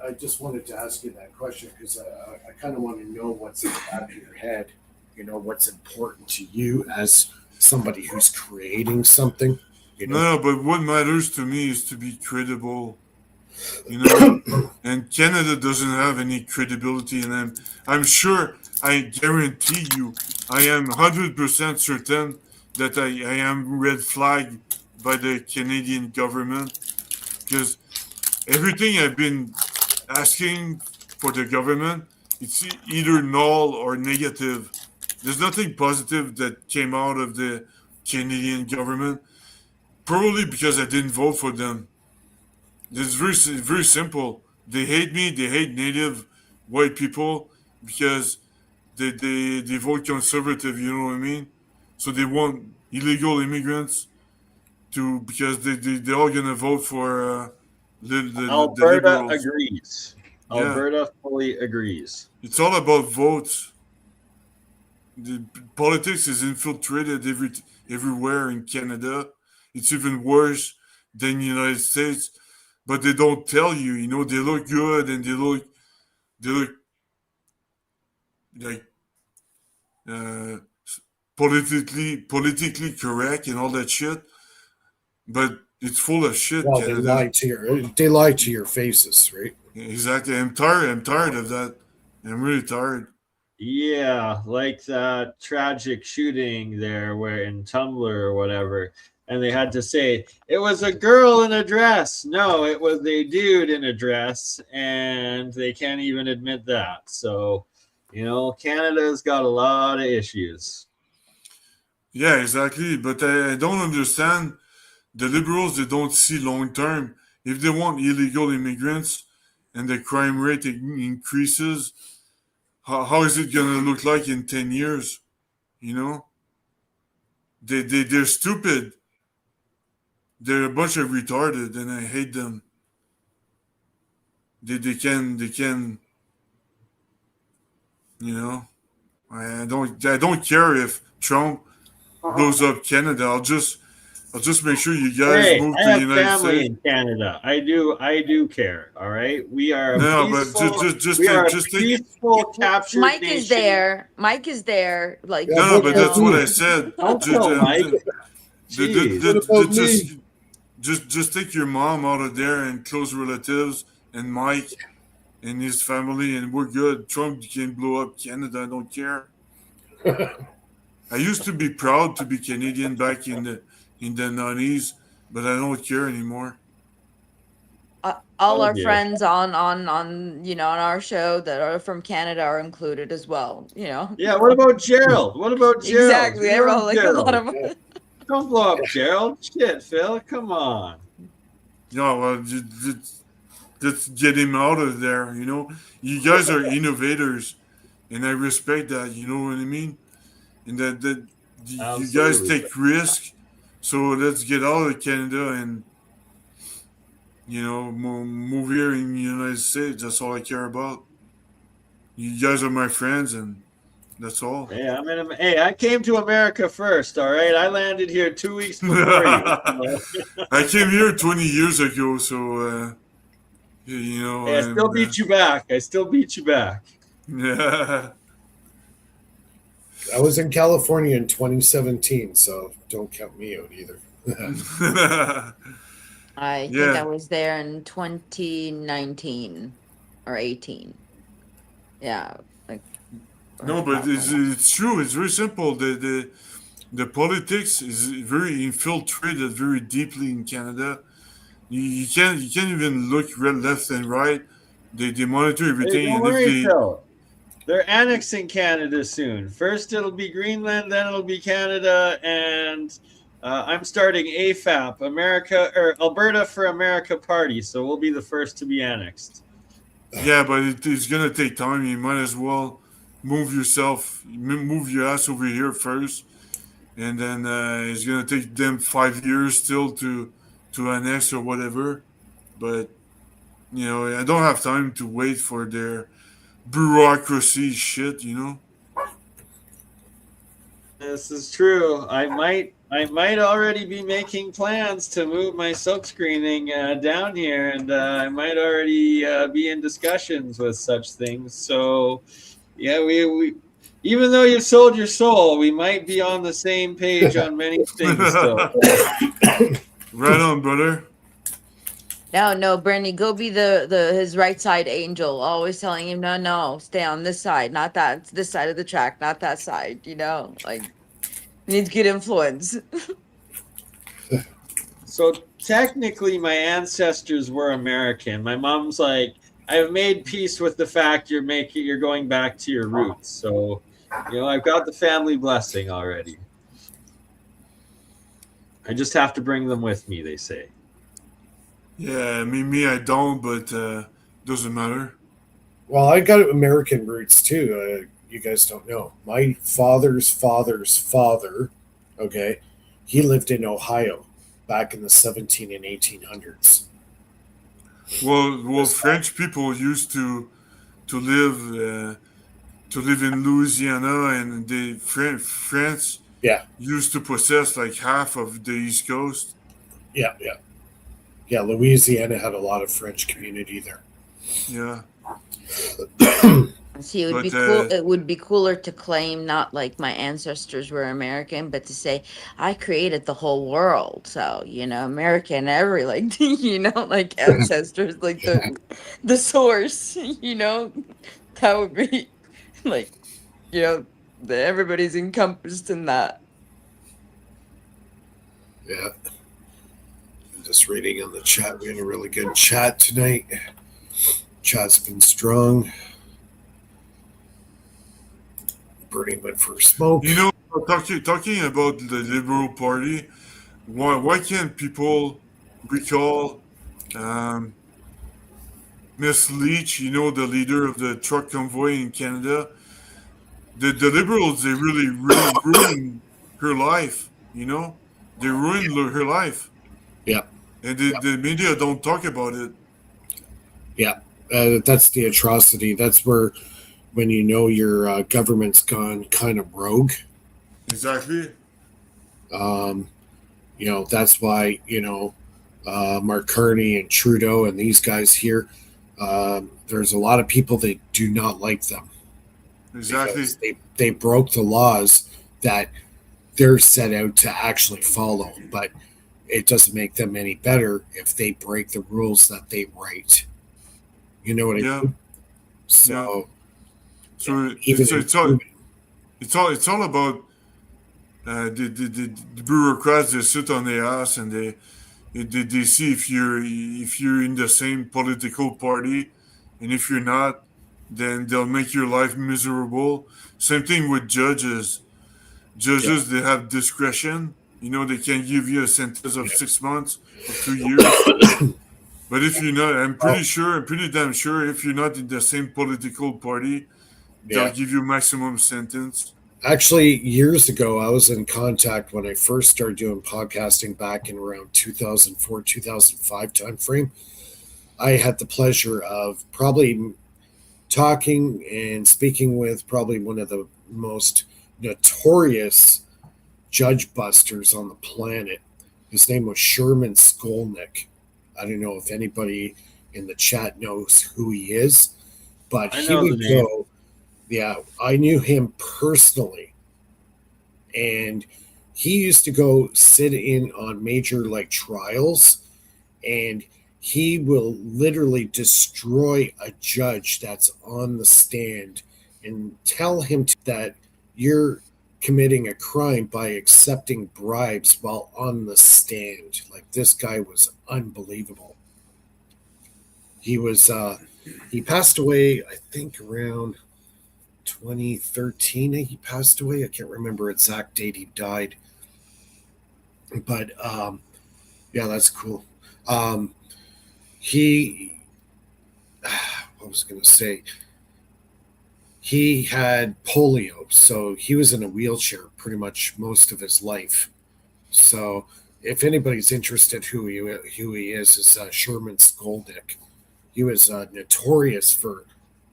I just wanted to ask you that question because I kind of want to know what's in the back of your head. What's important to you as somebody who's creating something. No, but what matters to me is to be credible. You know, and Canada doesn't have any credibility in them. I'm sure. I guarantee you. I am 100% certain that I am red flagged by the Canadian government because everything I've been asking for the government, it's either null or negative. There's nothing positive that came out of the Canadian government. Probably because I didn't vote for them. It's very simple. They hate me. They hate native white people because they vote conservative. You know what I mean? So they want illegal immigrants to because they're all gonna vote for the Alberta liberals. agrees. Yeah, Alberta fully agrees. it's all about votes. The politics is infiltrated everywhere in Canada. It's even worse than the United States, but they don't tell you. You know, they look good and they look like uh, politically correct and all that shit. But it's full of shit, Well, they Canada. lie to your faces, right? Exactly. I'm tired. I'm tired of that. I'm really tired. Yeah, like that tragic shooting there where in Tumblr or whatever. And they had to say it was a girl in a dress. No, it was a dude in a dress, and they can't even admit that. So, Canada's got a lot of issues. Yeah, exactly. But I don't understand the liberals. They don't see long term. If they want illegal immigrants and the crime rate increases, how is it gonna look like in 10 years? You know, they're stupid. They're a bunch of retarded, and I hate them. They can. You know, I don't care if Trump blows up Canada. I'll just make sure you guys Hey, move I to the have United family States. in Canada. I do care. All right, we are a No, but peaceful. just We are a take. peaceful captured Mike is nation. there. Mike is there. Like, Yeah, No, what but you about that's what know. I me? said. Don't Just, kill Mike. What Jeez. about just, me? just take your mom out of there and close relatives and Mike and his family, and we're good. Trump can blow up Canada. I don't care. I used to be proud to be Canadian back in the 90s, but I don't care anymore. All Oh our dear. friends on our show that are from Canada are included as well. Yeah. What about Gerald? What about Gerald? Exactly. We Everyone, love like a lot Gerald. of. Yeah. Don't blow up Gerald. Shit, Phil. Come on. Yeah, well, just get him out of there. You guys are innovators, and I respect that. You know what I mean? And that you guys Absolutely. take risk. So let's get out of Canada and move here in the United States. That's all I care about. You guys are my friends, and that's all. Hey, hey, I came to America first. All right, I landed here 2 weeks before you. I came here 20 years ago, so Hey, I still and beat you back. I still beat you back. yeah. I was in California in 2017, so don't count me out either. I think I Yeah. was there in 2019 or 18. Yeah, like No, or but it's, California. it's true. It's very simple. The politics is very infiltrated very deeply in Canada. You can't even look left and right. They monitor Hey, everything, don't and if worry, they Phil. They're annexing Canada soon. First, it'll be Greenland, then it'll be Canada, and I'm starting AFAP, America or Alberta for America Party. So we'll be the first to be annexed. yeah, but it's gonna take time. You might as well move your ass over here first, and then it's gonna take them 5 years still to annex or whatever. But I don't have time to wait for their bureaucracy shit. This is true. I might already be making plans to move my silk screening down here, and I might already be in discussions with such things. So, yeah, we even though you sold your soul, we might be on the same page on many things still. Right on, brother. No, Bernie, go be his right side angel, always telling him, no, stay on this side, not that. It's this side of the track, not that side. Like he needs good influence. So technically, my ancestors were American. My mom's like, I've made peace with the fact you're going back to your roots. So, I've got the family blessing already. I just have to bring them with me, they say. Yeah, me, I don't, but doesn't matter. Well, I got American roots too. You guys don't know. My father's father's father, okay, he lived in Ohio back in the 17 and 1800s. Well, French people used to live in Louisiana, and France Yeah, used to possess like half of the East Coast. yeah, yeah. Yeah, Louisiana had a lot of French community there. Yeah, See, it would but be cool. It would be cooler to claim not like my ancestors were American, but to say I created the whole world. So American, every like like ancestors, like the source. That would be like everybody's encompassed in that. Yeah. I'm just reading on the chat. We had a really good chat tonight. Chat's been strong. Bernie went for a smoke. You know, talking about the Liberal Party, why can't people recall Miss Leach, the leader of the truck convoy in Canada? The Liberals, they really ruined her life, They ruined her life. Yeah. And the media don't talk about it. Yeah. That's the atrocity. That's where, when your government's gone kind of rogue. Exactly. That's why, Mark Carney and Trudeau and these guys here, there's a lot of people that do not like them. Exactly. Because they broke the laws that they're set out to actually follow. But it doesn't make them any better if they break the rules that they write. You know what I mean? So, it's all about the bureaucrats that sit on their ass and they see if you're in the same political party, and if you're not, then they'll make your life miserable. Same thing with judges. Judges, they have discretion. They can give you a sentence of 6 months or 2 years. But if you're not, I'm pretty damn sure, if you're not in the same political party, they'll give you maximum sentence. Actually, years ago, I was in contact when I first started doing podcasting back in around 2004, 2005 timeframe. I had the pleasure of probably talking and speaking with probably one of the most notorious judge busters on the planet. His name was Sherman Skolnick. I don't know if anybody in the chat knows who he is, but he would go. Yeah, I knew him personally, and he used to go sit in on major trials, and he will literally destroy a judge that's on the stand and tell him that you're committing a crime by accepting bribes while on the stand. Like, this guy was unbelievable. He passed away, I think, around 2013. He passed away. I can't remember exact date he died, but yeah, that's cool. He what was I going to say? He had polio, so he was in a wheelchair pretty much most of his life. So if anybody's interested who he is Sherman Skolnick. He was notorious for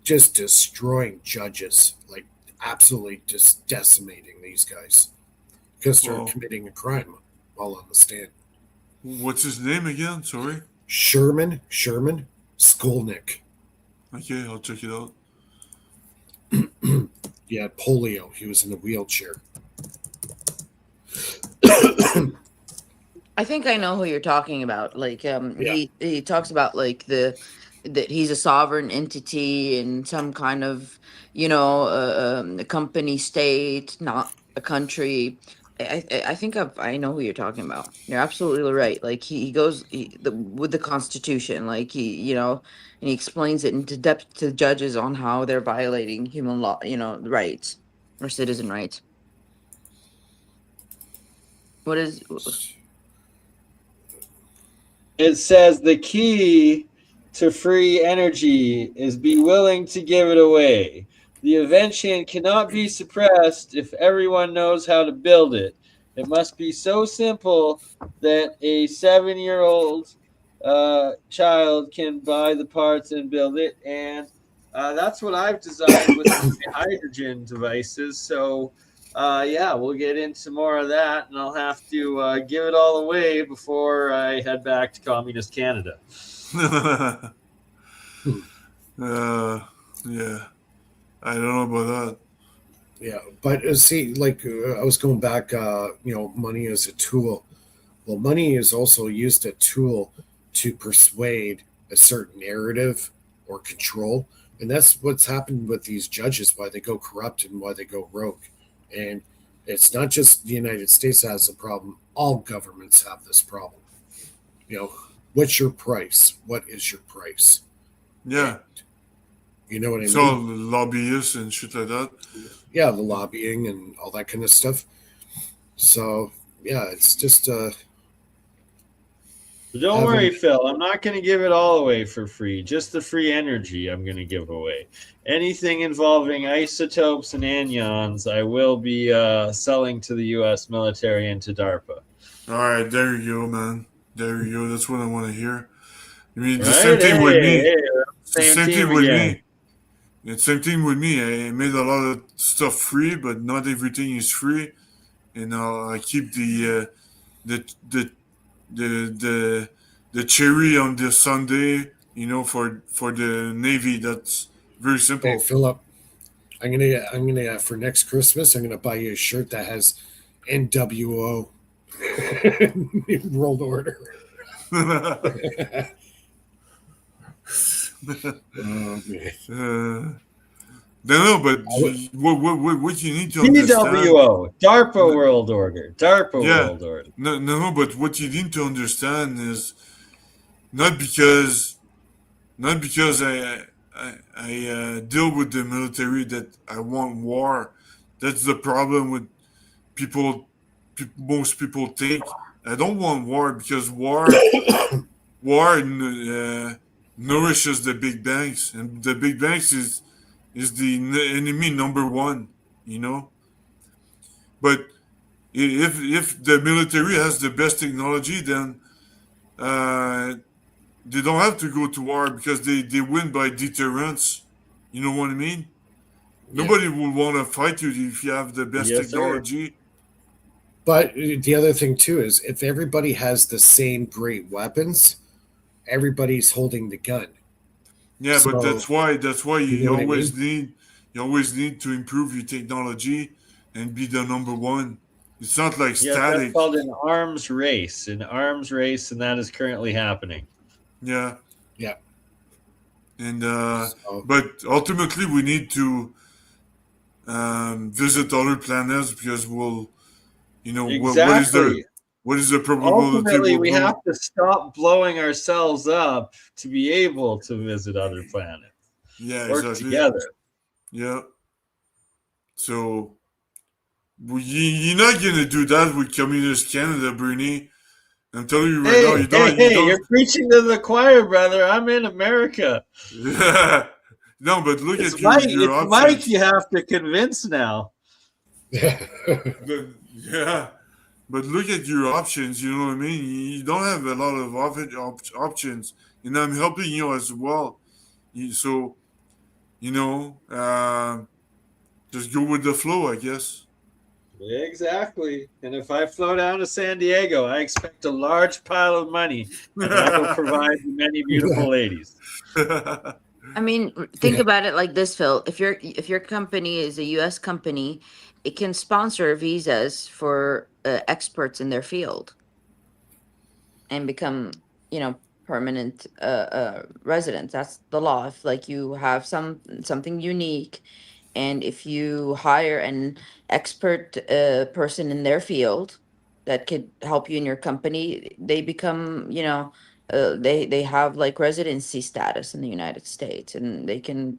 just destroying judges, like absolutely just decimating these guys because they're committing a crime while on the stand. What's his name again? Sorry. Sherman Skolnick. Okay, I'll check it out. He had polio. He was in a wheelchair. I think I know who you're talking about. Like, he talks about like that he's a sovereign entity in some kind of, a company state, not a country. I think I know who you're talking about. You're absolutely right. Like he goes with the Constitution, like and he explains it into depth to judges on how they're violating human law, rights or citizen rights. What is? It says the key to free energy is be willing to give it away. The invention cannot be suppressed if everyone knows how to build it. It must be so simple that a 7-year-old child can buy the parts and build it. And that's what I've designed with my hydrogen devices. So, we'll get into more of that, and I'll have to give it all away before I head back to communist Canada. Yeah, I don't know about that. Yeah, but see, I was going back, money as a tool. Well, money is also used a tool to persuade a certain narrative or control. And that's what's happened with these judges, why they go corrupt and why they go rogue. And it's not just the United States that has a problem. All governments have this problem. You know, what's your price? What is your price? Yeah. You know what I It's mean? all lobbyists and shit like that. Yeah, the lobbying and all that kind of stuff. So yeah, it's just But don't Having- worry, Phil. I'm not going to give it all away for free. Just the free energy I'm going to give away. Anything involving isotopes and anions, I will be selling to the U.S. military and to DARPA. All right, there you go, man. There you go. That's what I want to hear. I mean, the Right? same thing with me. Hey, The same same team thing with again. me. It's same thing with me. I made a lot of stuff free, but not everything is free. And I keep the the cherry on the Sunday, you know, for the Navy. That's very simple. Hey Philip, I'm gonna for next Christmas I'm gonna buy you a shirt that has NWO World Order. Oh, man. No, but what you need to understand. TWO, DARPA World Order. DARPA Yeah. World Order. No, but what you need to understand is not because I deal with the military that I want war. That's the problem with people. Most people think I don't want war because war nourishes the big banks, and the big banks is the enemy number one. You know, but if the military has the best technology, then they don't have to go to war because they win by deterrence. You know what I mean? Yeah. Nobody will want to fight you if you have the best Yes, sir. technology. But the other thing too is if everybody has the same great weapons, everybody's holding the gun. Yeah, So, but that's why you know what I you always need to improve your technology and be the number one. It's not like Yes, static. that's called an arms race. An arms race, and that is currently happening. Yeah. Yeah. And So- but ultimately we need to visit other planets because we'll, you know, Exactly. what is the probability Ultimately, we'll we go? have to stop blowing ourselves up to be able to visit other planets. Yeah, Work exactly. together. Yeah. So you're not gonna do that with Communist Canada, Bernie. I'm telling you right now, you don't. You're preaching to the choir, brother. I'm in America. Yeah. No, but look It's at Mike. your It's options. Mike. You have to convince now. Yeah, but look at your options. You know what I mean. You don't have a lot of options, and I'm helping you as well. So you know, just go with the flow, I guess. Exactly. And if I flow down to San Diego, I expect a large pile of money, and I will provide many beautiful ladies. I mean, think about it like this, Phil. If your company is a U.S. company, it can sponsor visas for experts in their field and become, permanent residents. That's the law. If like you have something unique, and if you hire an expert person in their field that could help you in your company, they become, they have like residency status in the United States, and they can,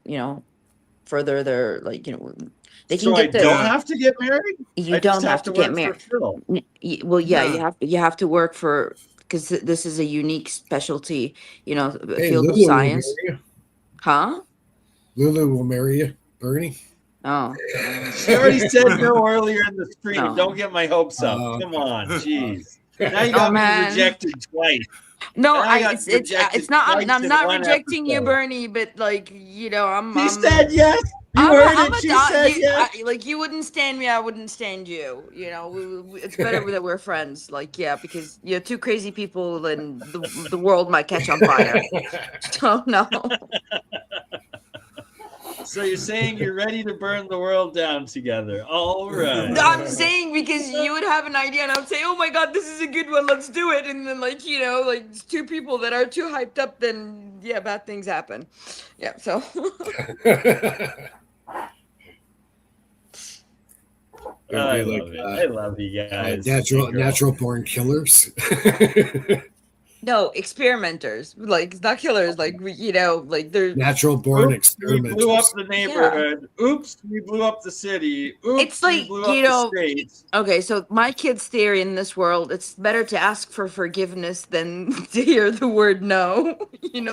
further their they can So I get the. don't Yeah. have to get married. You I just don't have to get work married. for Phil. Well, yeah, Yeah. you have to work for, because this is a unique specialty, Hey, field of Lulu will science. marry you. Huh? Lulu will marry you, Bernie. Oh. She already said no earlier in the stream. No. Don't get my hopes up. Oh, Come on, jeez. Now you Oh, got me man. rejected twice. No, And I got it's rejected not. twice I'm in not one rejecting you, episode. Bernie, but like I'm. She said yes. You I'm heard I'm it. a She dog. said You, yes. like you wouldn't stand me, I wouldn't stand you. It's better that we're friends. Like, yeah, because you're two crazy people, and the world might catch on fire. So no. So you're saying you're ready to burn the world down together. All right. No, I'm saying because you would have an idea, and I would say, "Oh my God, this is a good one. Let's do it." And then, like it's two people that are too hyped up, then yeah, bad things happen. Yeah, so It'd I be like love it. I love you guys. natural born killers. no, experimenters, like not killers, like like they're Natural born Oops, we blew up experimenters. the neighborhood. Oops, we blew up the city. Oops, it's we like, blew up the state. okay, so my kid's theory in this world, it's better to ask for forgiveness than to hear the word no.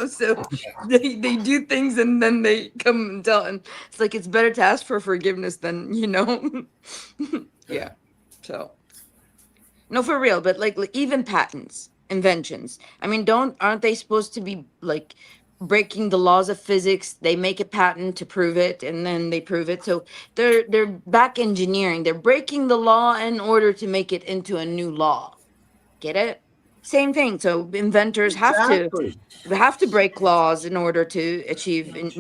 So they do things and then they come and tell, and it's like it's better to ask for forgiveness than yeah. So no, for real, but like even patents, inventions. I mean, aren't they supposed to be like breaking the laws of physics? They make a patent to prove it, and then they prove it. So they're back engineering. They're breaking the law in order to make it into a new law. Get it? Same thing. So inventors Exactly. have to break laws in order to achieve, like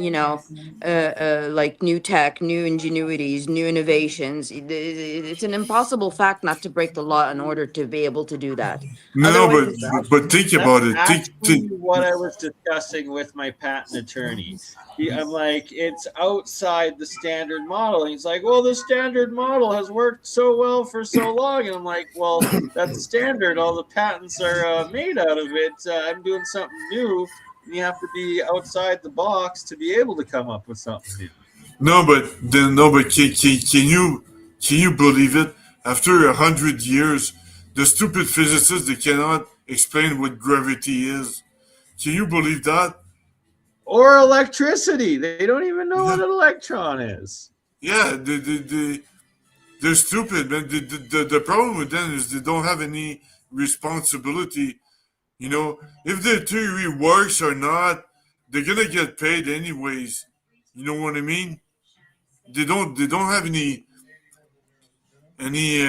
new tech, new ingenuities, new innovations. It's an impossible fact not to break the law in order to be able to do that. No, Otherwise, but think That's about it. actually what I was discussing with my patent attorney. I'm like, it's outside the standard model. And he's like, well, the standard model has worked so well for so long. And I'm like, well, that's standard. All the patents are made out of it. I'm doing something new. And you have to be outside the box to be able to come up with something new. But can you believe it? After 100 years, the stupid physicists they cannot explain what gravity is. Can you believe that? Or electricity. They don't even know what Yeah, an electron is. yeah. They're stupid, man. The problem with them is they don't have any responsibility. If their theory works or not, they're gonna get paid anyways. You know what I mean? They don't have any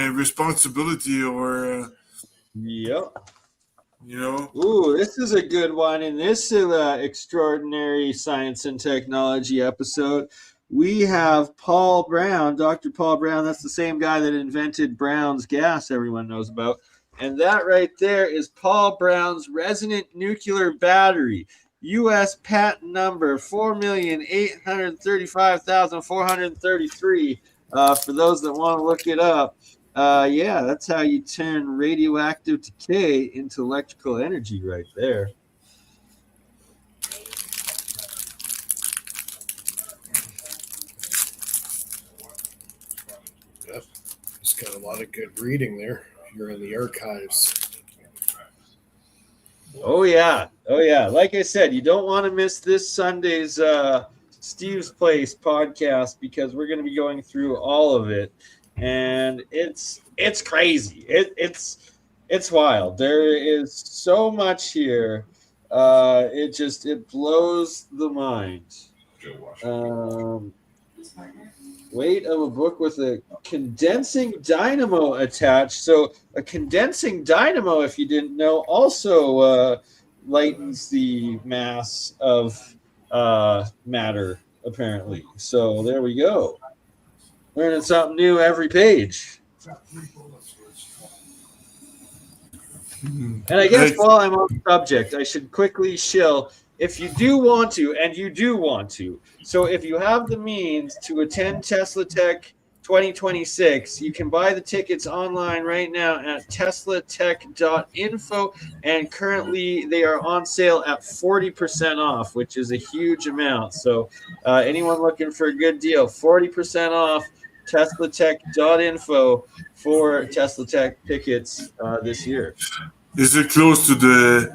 responsibility or Yep. you know. Ooh, this is a good one. In this extraordinary science and technology episode, we have Paul Brown, Dr. Paul Brown. That's the same guy that invented Brown's gas, everyone knows about. And that right there is Paul Brown's resonant nuclear battery. U.S. patent number 4,835,433. For those that want to look it up. Yeah, that's how you turn radioactive decay into electrical energy right there. Yep. It's got a lot of good reading there. You're in the archives. Oh yeah. Like I said, you don't want to miss this Sunday's Steve's Place podcast because we're going to be going through all of it, and it's crazy. It's wild. There is so much here. It blows the mind. Weight of a book with a condensing dynamo attached. So a condensing dynamo, if you didn't know, also lightens the mass of matter, apparently. So there we go. Learning something new every page. And I guess while I'm on the subject, I should quickly shill. If you do want to, and you do want to, so if you have the means to attend Tesla Tech 2026, you can buy the tickets online right now at teslatech.info, and currently they are on sale at 40% off, which is a huge amount. So anyone looking for a good deal, 40% off teslatech.info for Tesla Tech tickets this year. Is it close to the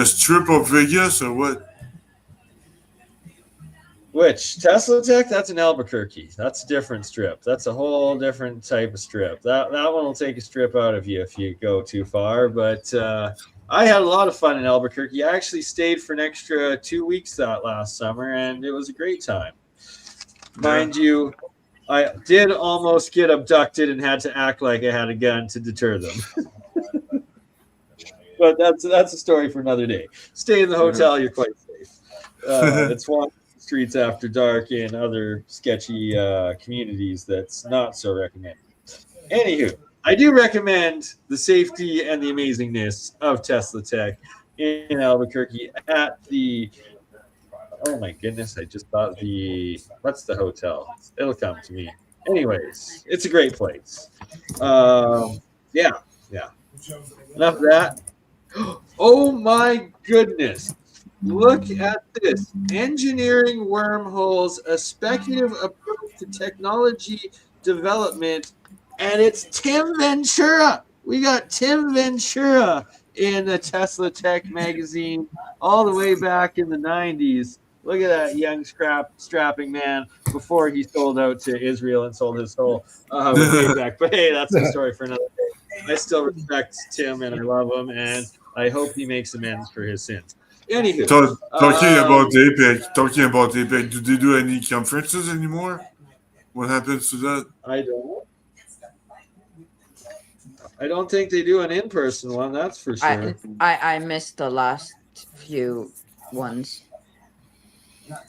strip of Vegas or what? Which Tesla Tech? That's in Albuquerque. That's a different strip. That's a whole different type of strip. That one will take a strip out of you if you go too far. But I had a lot of fun in Albuquerque. I actually stayed for an extra 2 weeks that last summer, and it was a great time. Mind you, I did almost get abducted and had to act like I had a gun to deter them. But that's a story for another day. Stay in the hotel; you're quite safe. It's walking the streets after dark in other sketchy communities that's not so recommended. Anywho, I do recommend the safety and the amazingness of Tesla Tech in Albuquerque at the Oh my goodness! I just thought what's the hotel? It'll come to me. Anyways, it's a great place. Yeah, yeah. Enough of that. Oh my goodness! Look at this. Engineering wormholes, a speculative approach to technology development, and it's Tim Ventura. We got Tim Ventura in the Tesla Tech magazine all the way back in the 90s. Look at that young strapping man before he sold out to Israel and sold his soul way back. But hey, that's a story for another day. I still respect Tim and I love him, and I hope he makes amends for his sins. Anywho, talking about APEC, do they do any conferences anymore? What happens to that? I don't think they do an in-person one. That's for sure. I missed the last few ones.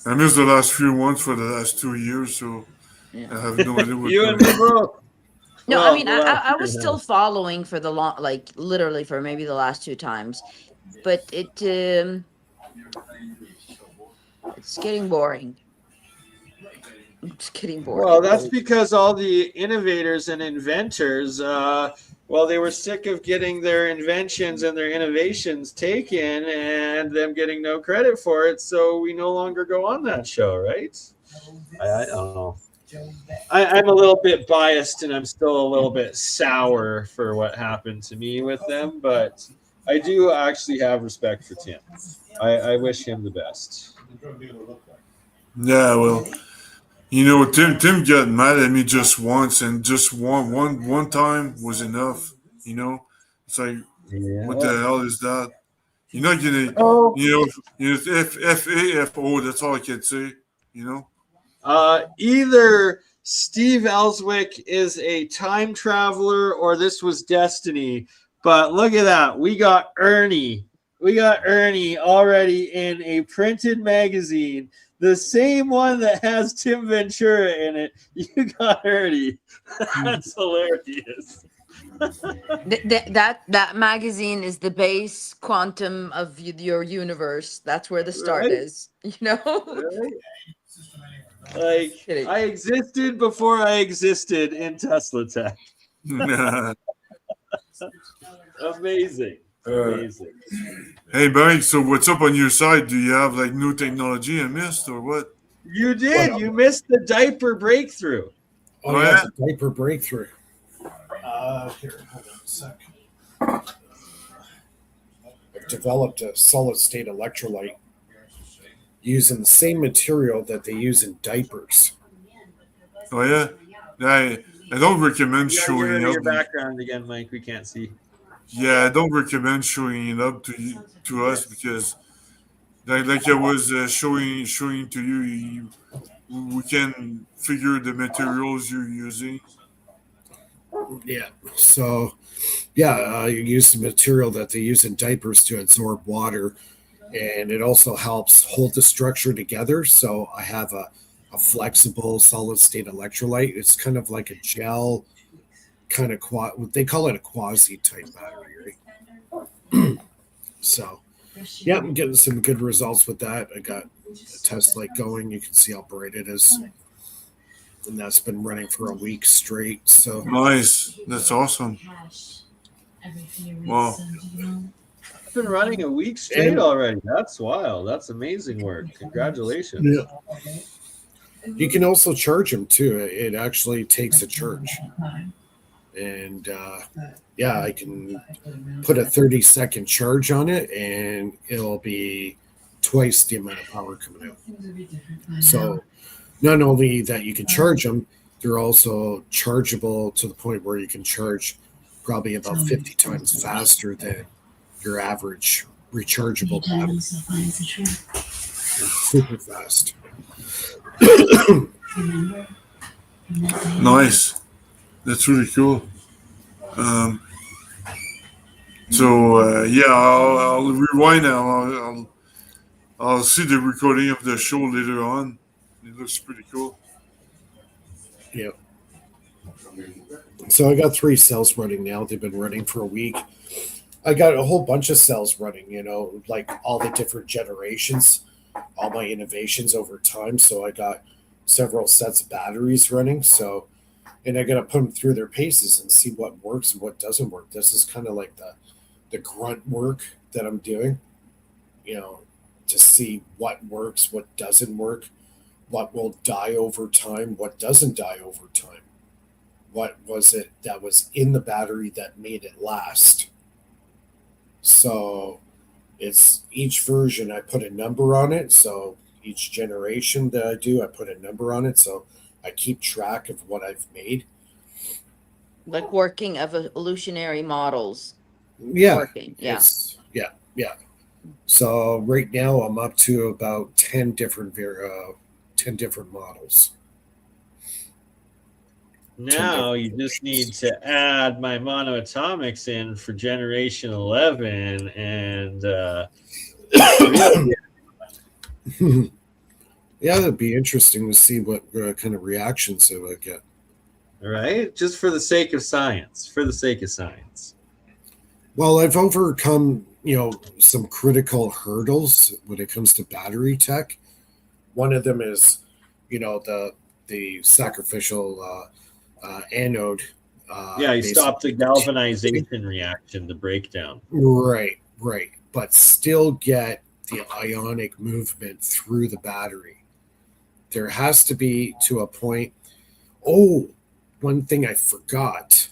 I missed the last few ones for the last 2 years, so Yeah. I have no idea what. You and me both. No, Well, I mean, I was still following for the long, like literally for maybe the last 2 times, but it's getting boring. It's getting boring. Well, that's because all the innovators and inventors, they were sick of getting their inventions and their innovations taken and them getting no credit for it. So we no longer go on that show, right? I don't know. I'm a little bit biased and I'm still a little bit sour for what happened to me with them, but I do actually have respect for Tim. I wish him the best. Yeah, well, Tim got mad at me just once, and just one time was enough. It's like, what the hell is that? You're not gonna, F-A-F-O, that's all I can say, Either Steve Ellswick is a time traveler or this was destiny. But look at that. We got Ernie. We got Ernie already in a printed magazine. The same one that has Tim Ventura in it. You got Ernie. That's hilarious. That magazine is the base quantum of your universe. That's where the start is. Right? Like, I existed before I existed in Tesla Tech. Amazing. Amazing. Hey, Mike, so what's up on your side? Do you have like new technology I missed or what? You did. You missed the diaper breakthrough. Oh, yeah, the diaper breakthrough. Here, hold on a sec. I've developed a solid state electrolyte using the same material that they use in diapers. Oh, yeah? I don't recommend showing your up. background again, Mike. We can't see. Yeah, I don't recommend showing it up to us because, like I was showing to you, we can figure the materials you're using. Yeah. So, you use the material that they use in diapers to absorb water, and it also helps hold the structure together. So I have a flexible solid state electrolyte. It's kind of like a gel, kind of they call it a quasi type battery, right? So, yeah, I'm getting some good results with that. I got a test light going. You can see how bright it is. And that's been running for a week straight. So nice. That's awesome. Wow. It's been running a week straight already. That's wild. That's amazing work. Congratulations. Yeah. You can also charge them too. It actually takes a charge. And I can put a 30-second charge on it and it'll be twice the amount of power coming out. So not only that you can charge them, they're also chargeable to the point where you can charge probably about 50 times faster than your average rechargeable battery. Super fast. Nice. That's really cool. I'll rewind now. I'll see the recording of the show later on. It looks pretty cool. Yeah. So I got 3 cells running now. They've been running for a week. I got a whole bunch of cells running, like all the different generations. all my innovations over time. So I got several sets of batteries running. So, and I got to put them through their paces and see what works and what doesn't work. This is kind of like the grunt work that I'm doing, you know, to see what works, what doesn't work, what will die over time, what doesn't die over time. What was it that was in the battery that made it last? So it's each version I put a number on it. So each generation that I do, I put a number on it. So I keep track of what I've made. Like working evolutionary models. Yeah. Working. Yeah. Yeah. So right now I'm up to about 10 different 10 different models. Now you just need to add my monoatomics in for generation 11 and Yeah, it'd be interesting to see what kind of reactions it would get. Right? Just for the sake of science. For the sake of science. Well, I've overcome, some critical hurdles when it comes to battery tech. One of them is, the sacrificial anode. Yeah, you stop the galvanization reaction, the breakdown. Right. But still get the ionic movement through the battery. There has to be to a point. Oh, one thing I forgot.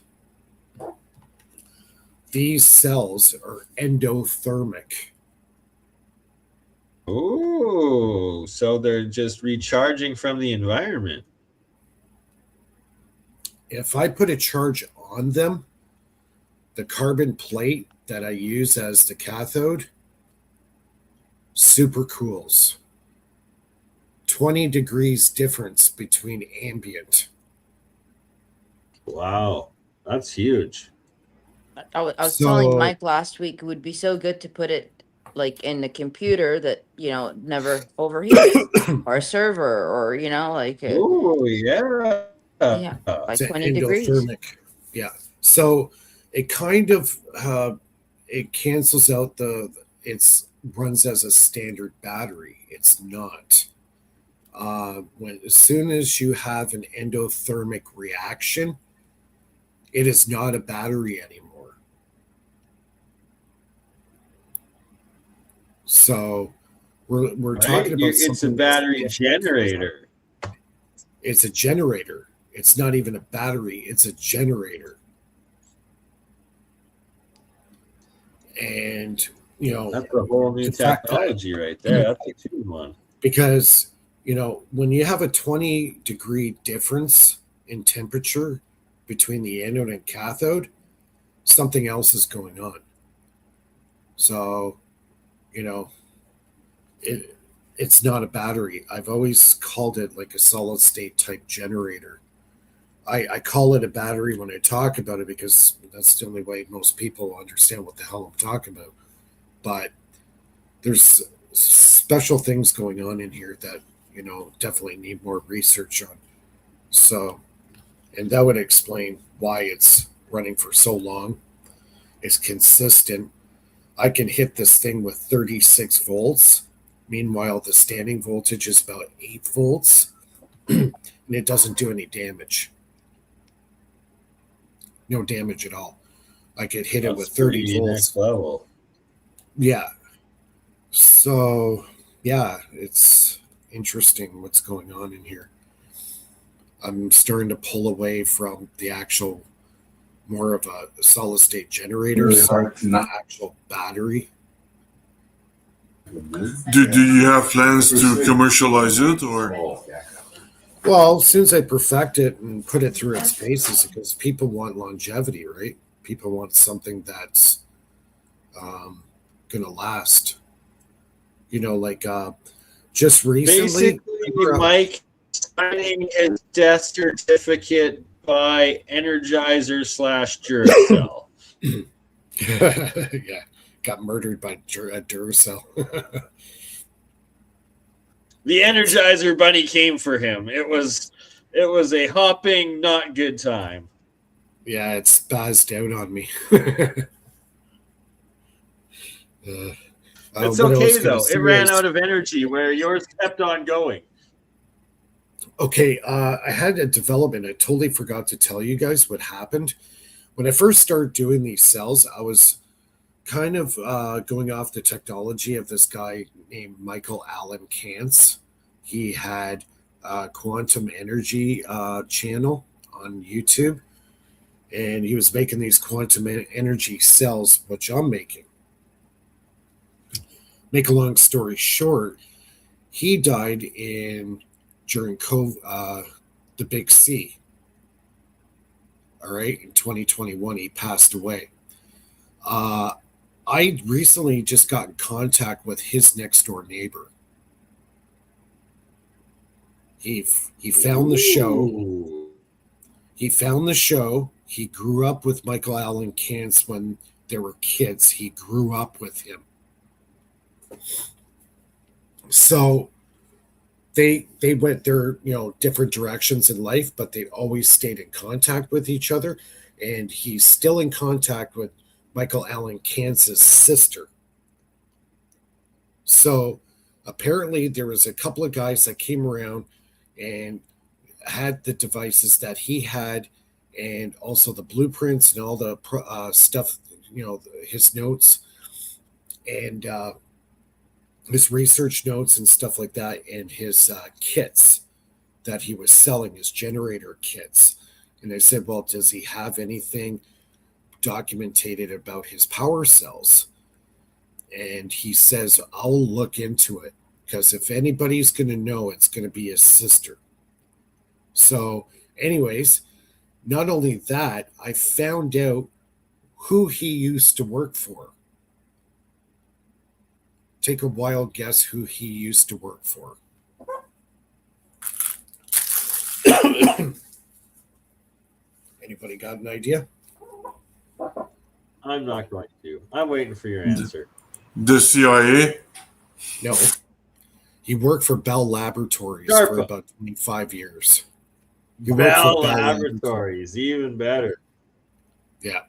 These cells are endothermic. Oh, so they're just recharging from the environment. If I put a charge on them, the carbon plate that I use as the cathode super cools. 20 degrees difference between ambient. Wow, that's huge. I was telling Mike last week it would be so good to put it like in the computer that never overheats or a server or Oh yeah, like 20 degrees. Endothermic. Yeah. So it kind of it cancels out it's runs as a standard battery. It's not. As soon as you have an endothermic reaction, it is not a battery anymore. So we're talking about it's a battery generator. It's a generator. It's not even a battery. It's a generator. And that's a whole new technology right there. That's a two one. Because when you have a 20-degree difference in temperature between the anode and cathode, something else is going on. So it's not a battery. I've always called it like a solid state type generator. I call it a battery when I talk about it because that's the only way most people understand what the hell I'm talking about. But there's special things going on in here that definitely need more research on. So, and that would explain why it's running for so long. It's consistent. I can hit this thing with 36 volts. Meanwhile, the standing voltage is about 8 volts, and it doesn't do any damage. No damage at all. I could hit it with 30 volts. Next level. Yeah. So, yeah, it's interesting what's going on in here. I'm starting to pull away from the actual more of a solid state generator, so not actual battery. Do you have plans to commercialize it, or? Well, as soon as I perfect it and put it through its paces, because people want longevity, right? People want something that's going to last. Just recently. Basically, Mike signing his death certificate by Energizer /Duracell. Yeah, got murdered by Duracell. The Energizer Bunny came for him. It was a hopping, not good time. Yeah, it spazzed out on me. It's what I okay was gonna though. It say ran is- out of energy where yours kept on going. Okay, I had a development. I totally forgot to tell you guys what happened. When I first started doing these cells, I was kind of going off the technology of this guy named Michael Allen Kantz. He had a quantum energy channel on YouTube, and he was making these quantum energy cells, which I'm making. Make a long story short, he died during COVID, the Big C. All right, in 2021, he passed away. I recently just got in contact with his next door neighbor. He found the show. Ooh. He found the show. He grew up with Michael Allen Kantz when they were kids. He grew up with him. So they went their different directions in life, but they always stayed in contact with each other. And he's still in contact with Michael Allen Kantz's sister. So apparently there was a couple of guys that came around and had the devices that he had, and also the blueprints and all the stuff, his notes and his research notes and stuff like that, and his kits that he was selling, his generator kits. And I said, well, does he have anything documented about his power cells? And he says, I'll look into it, because if anybody's going to know, it's going to be his sister. So, anyways, not only that, I found out who he used to work for. Take a wild guess who he used to work for. Anybody got an idea? I'm not going to. I'm waiting for your answer. The CIA. No. He worked for Bell Laboratories DARPA. for about 25 years. He worked for Bell Laboratories, even better. Yeah.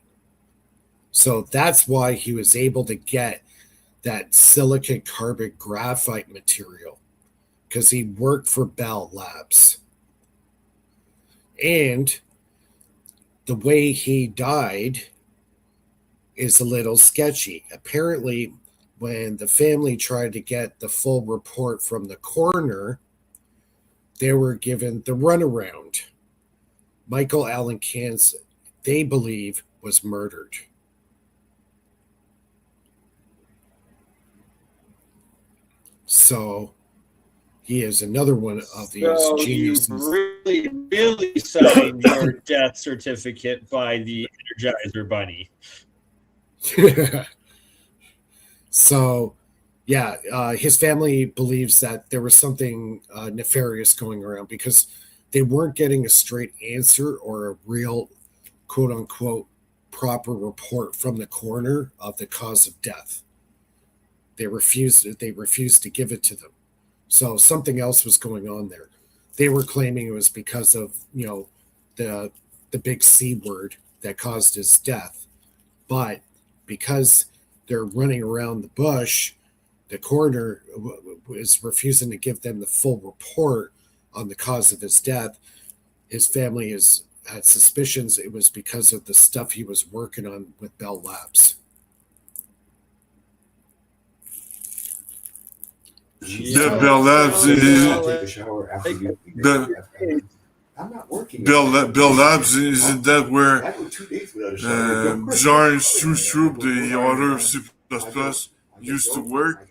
So that's why he was able to get that silicon carbon graphite material, because he worked for Bell Labs. And the way he died is a little sketchy. Apparently, when the family tried to get the full report from the coroner, they were given the runaround. Michael Allen Kantz, they believe, was murdered. So he is another one of these So geniuses. you really signed your death certificate by the Energizer Bunny. So, yeah, his family believes that there was something nefarious going around, because they weren't getting a straight answer or a real, quote unquote, proper report from the coroner of the cause of death. They refused to give it to them. So something else was going on there. They were claiming it was because of, the big C word that caused his death. But because they're running around the bush, the coroner was refusing to give them the full report on the cause of his death. His family had suspicions it was because of the stuff he was working on with Bell Labs. The Bell Labs Bell Labs, isn't that where Jarn Strustrup, the author of C++, used to work?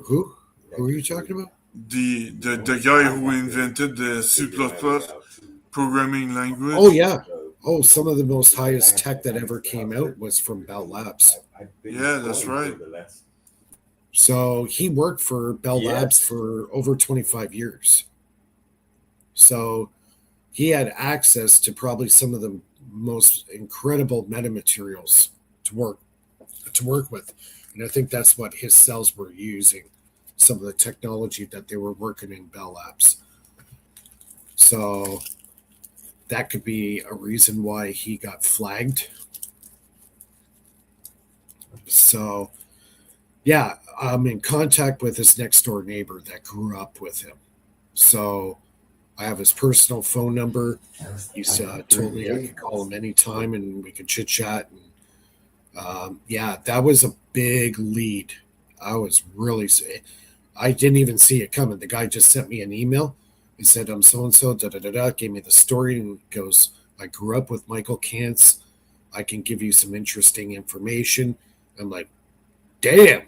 Who are you talking about? The guy who invented the C++ programming language. Oh yeah. Oh, some of the most highest tech that ever came out was from Bell Labs. Yeah, that's right. So he worked for Bell Yeah. Labs for over 25 years. So he had access to probably some of the most incredible metamaterials to work with. And I think that's what his cells were using, some of the technology that they were working in Bell Labs. So that could be a reason why he got flagged. So, yeah, I'm in contact with his next door neighbor that grew up with him. So I have his personal phone number. He's told me I could call him anytime and we could chit chat. And yeah, that was a big lead. I was really, I didn't even see it coming. The guy just sent me an email. He said, I'm so and so, da da da da, gave me the story and goes, I grew up with Michael Kantz. I can give you some interesting information. I'm like, damn.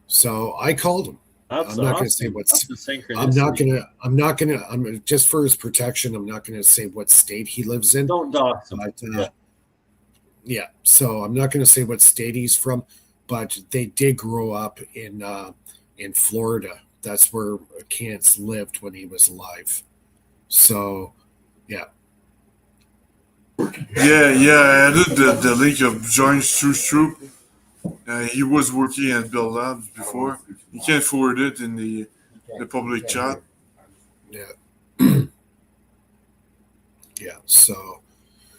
So I called him. That's I'm not going to awesome. say what's. That's a synchronicity. I'm not going to. I'm just for his protection. I'm not going to say what state he lives in. Don't dox him. But, yeah. So I'm not going to say what state he's from, but they did grow up in Florida. That's where Kantz lived when he was alive. So, yeah. Yeah. I added the link of Join Sus Troop. He was working at Bell Labs before. You can't forward it in the public chat. Yeah. Yeah. So.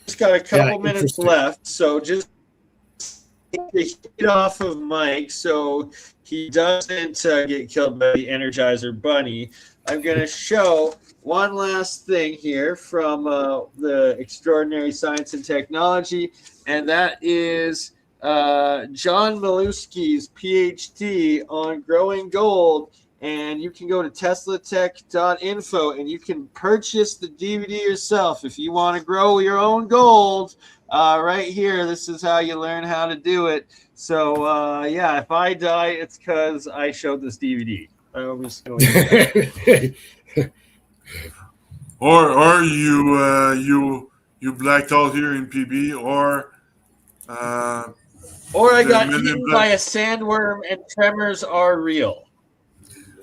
Just got a couple minutes left, so just take the heat off of Mike so he doesn't get killed by the Energizer Bunny. I'm going to show one last thing here from the Extraordinary Science and Technology, and that is John Maluski's PhD on growing gold. And you can go to teslatech.info and you can purchase the DVD yourself if you want to grow your own gold. Right here, this is how you learn how to do it. So, yeah, if I die, it's because I showed this DVD. I was going to or you blacked out here in PB, or I got eaten by a sandworm and tremors are real.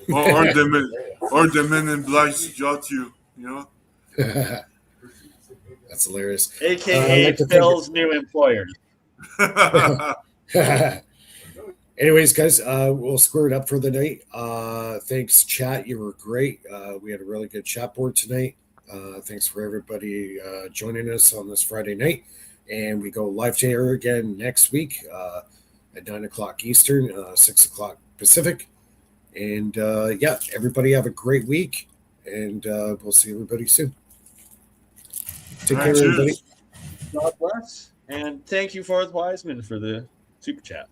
or the men in black got you, you know. That's hilarious. AKA Phil's new employer. Anyways, guys, we'll square it up for the night. Thanks, chat. You were great. We had a really good chat board tonight. Thanks for everybody joining us on this Friday night. And we go live to air again next week at 9 o'clock Eastern, 6 o'clock Pacific. And yeah, everybody have a great week. And we'll see everybody soon. Take care, everybody. God bless. And thank you, Forth Wiseman, for the super chat.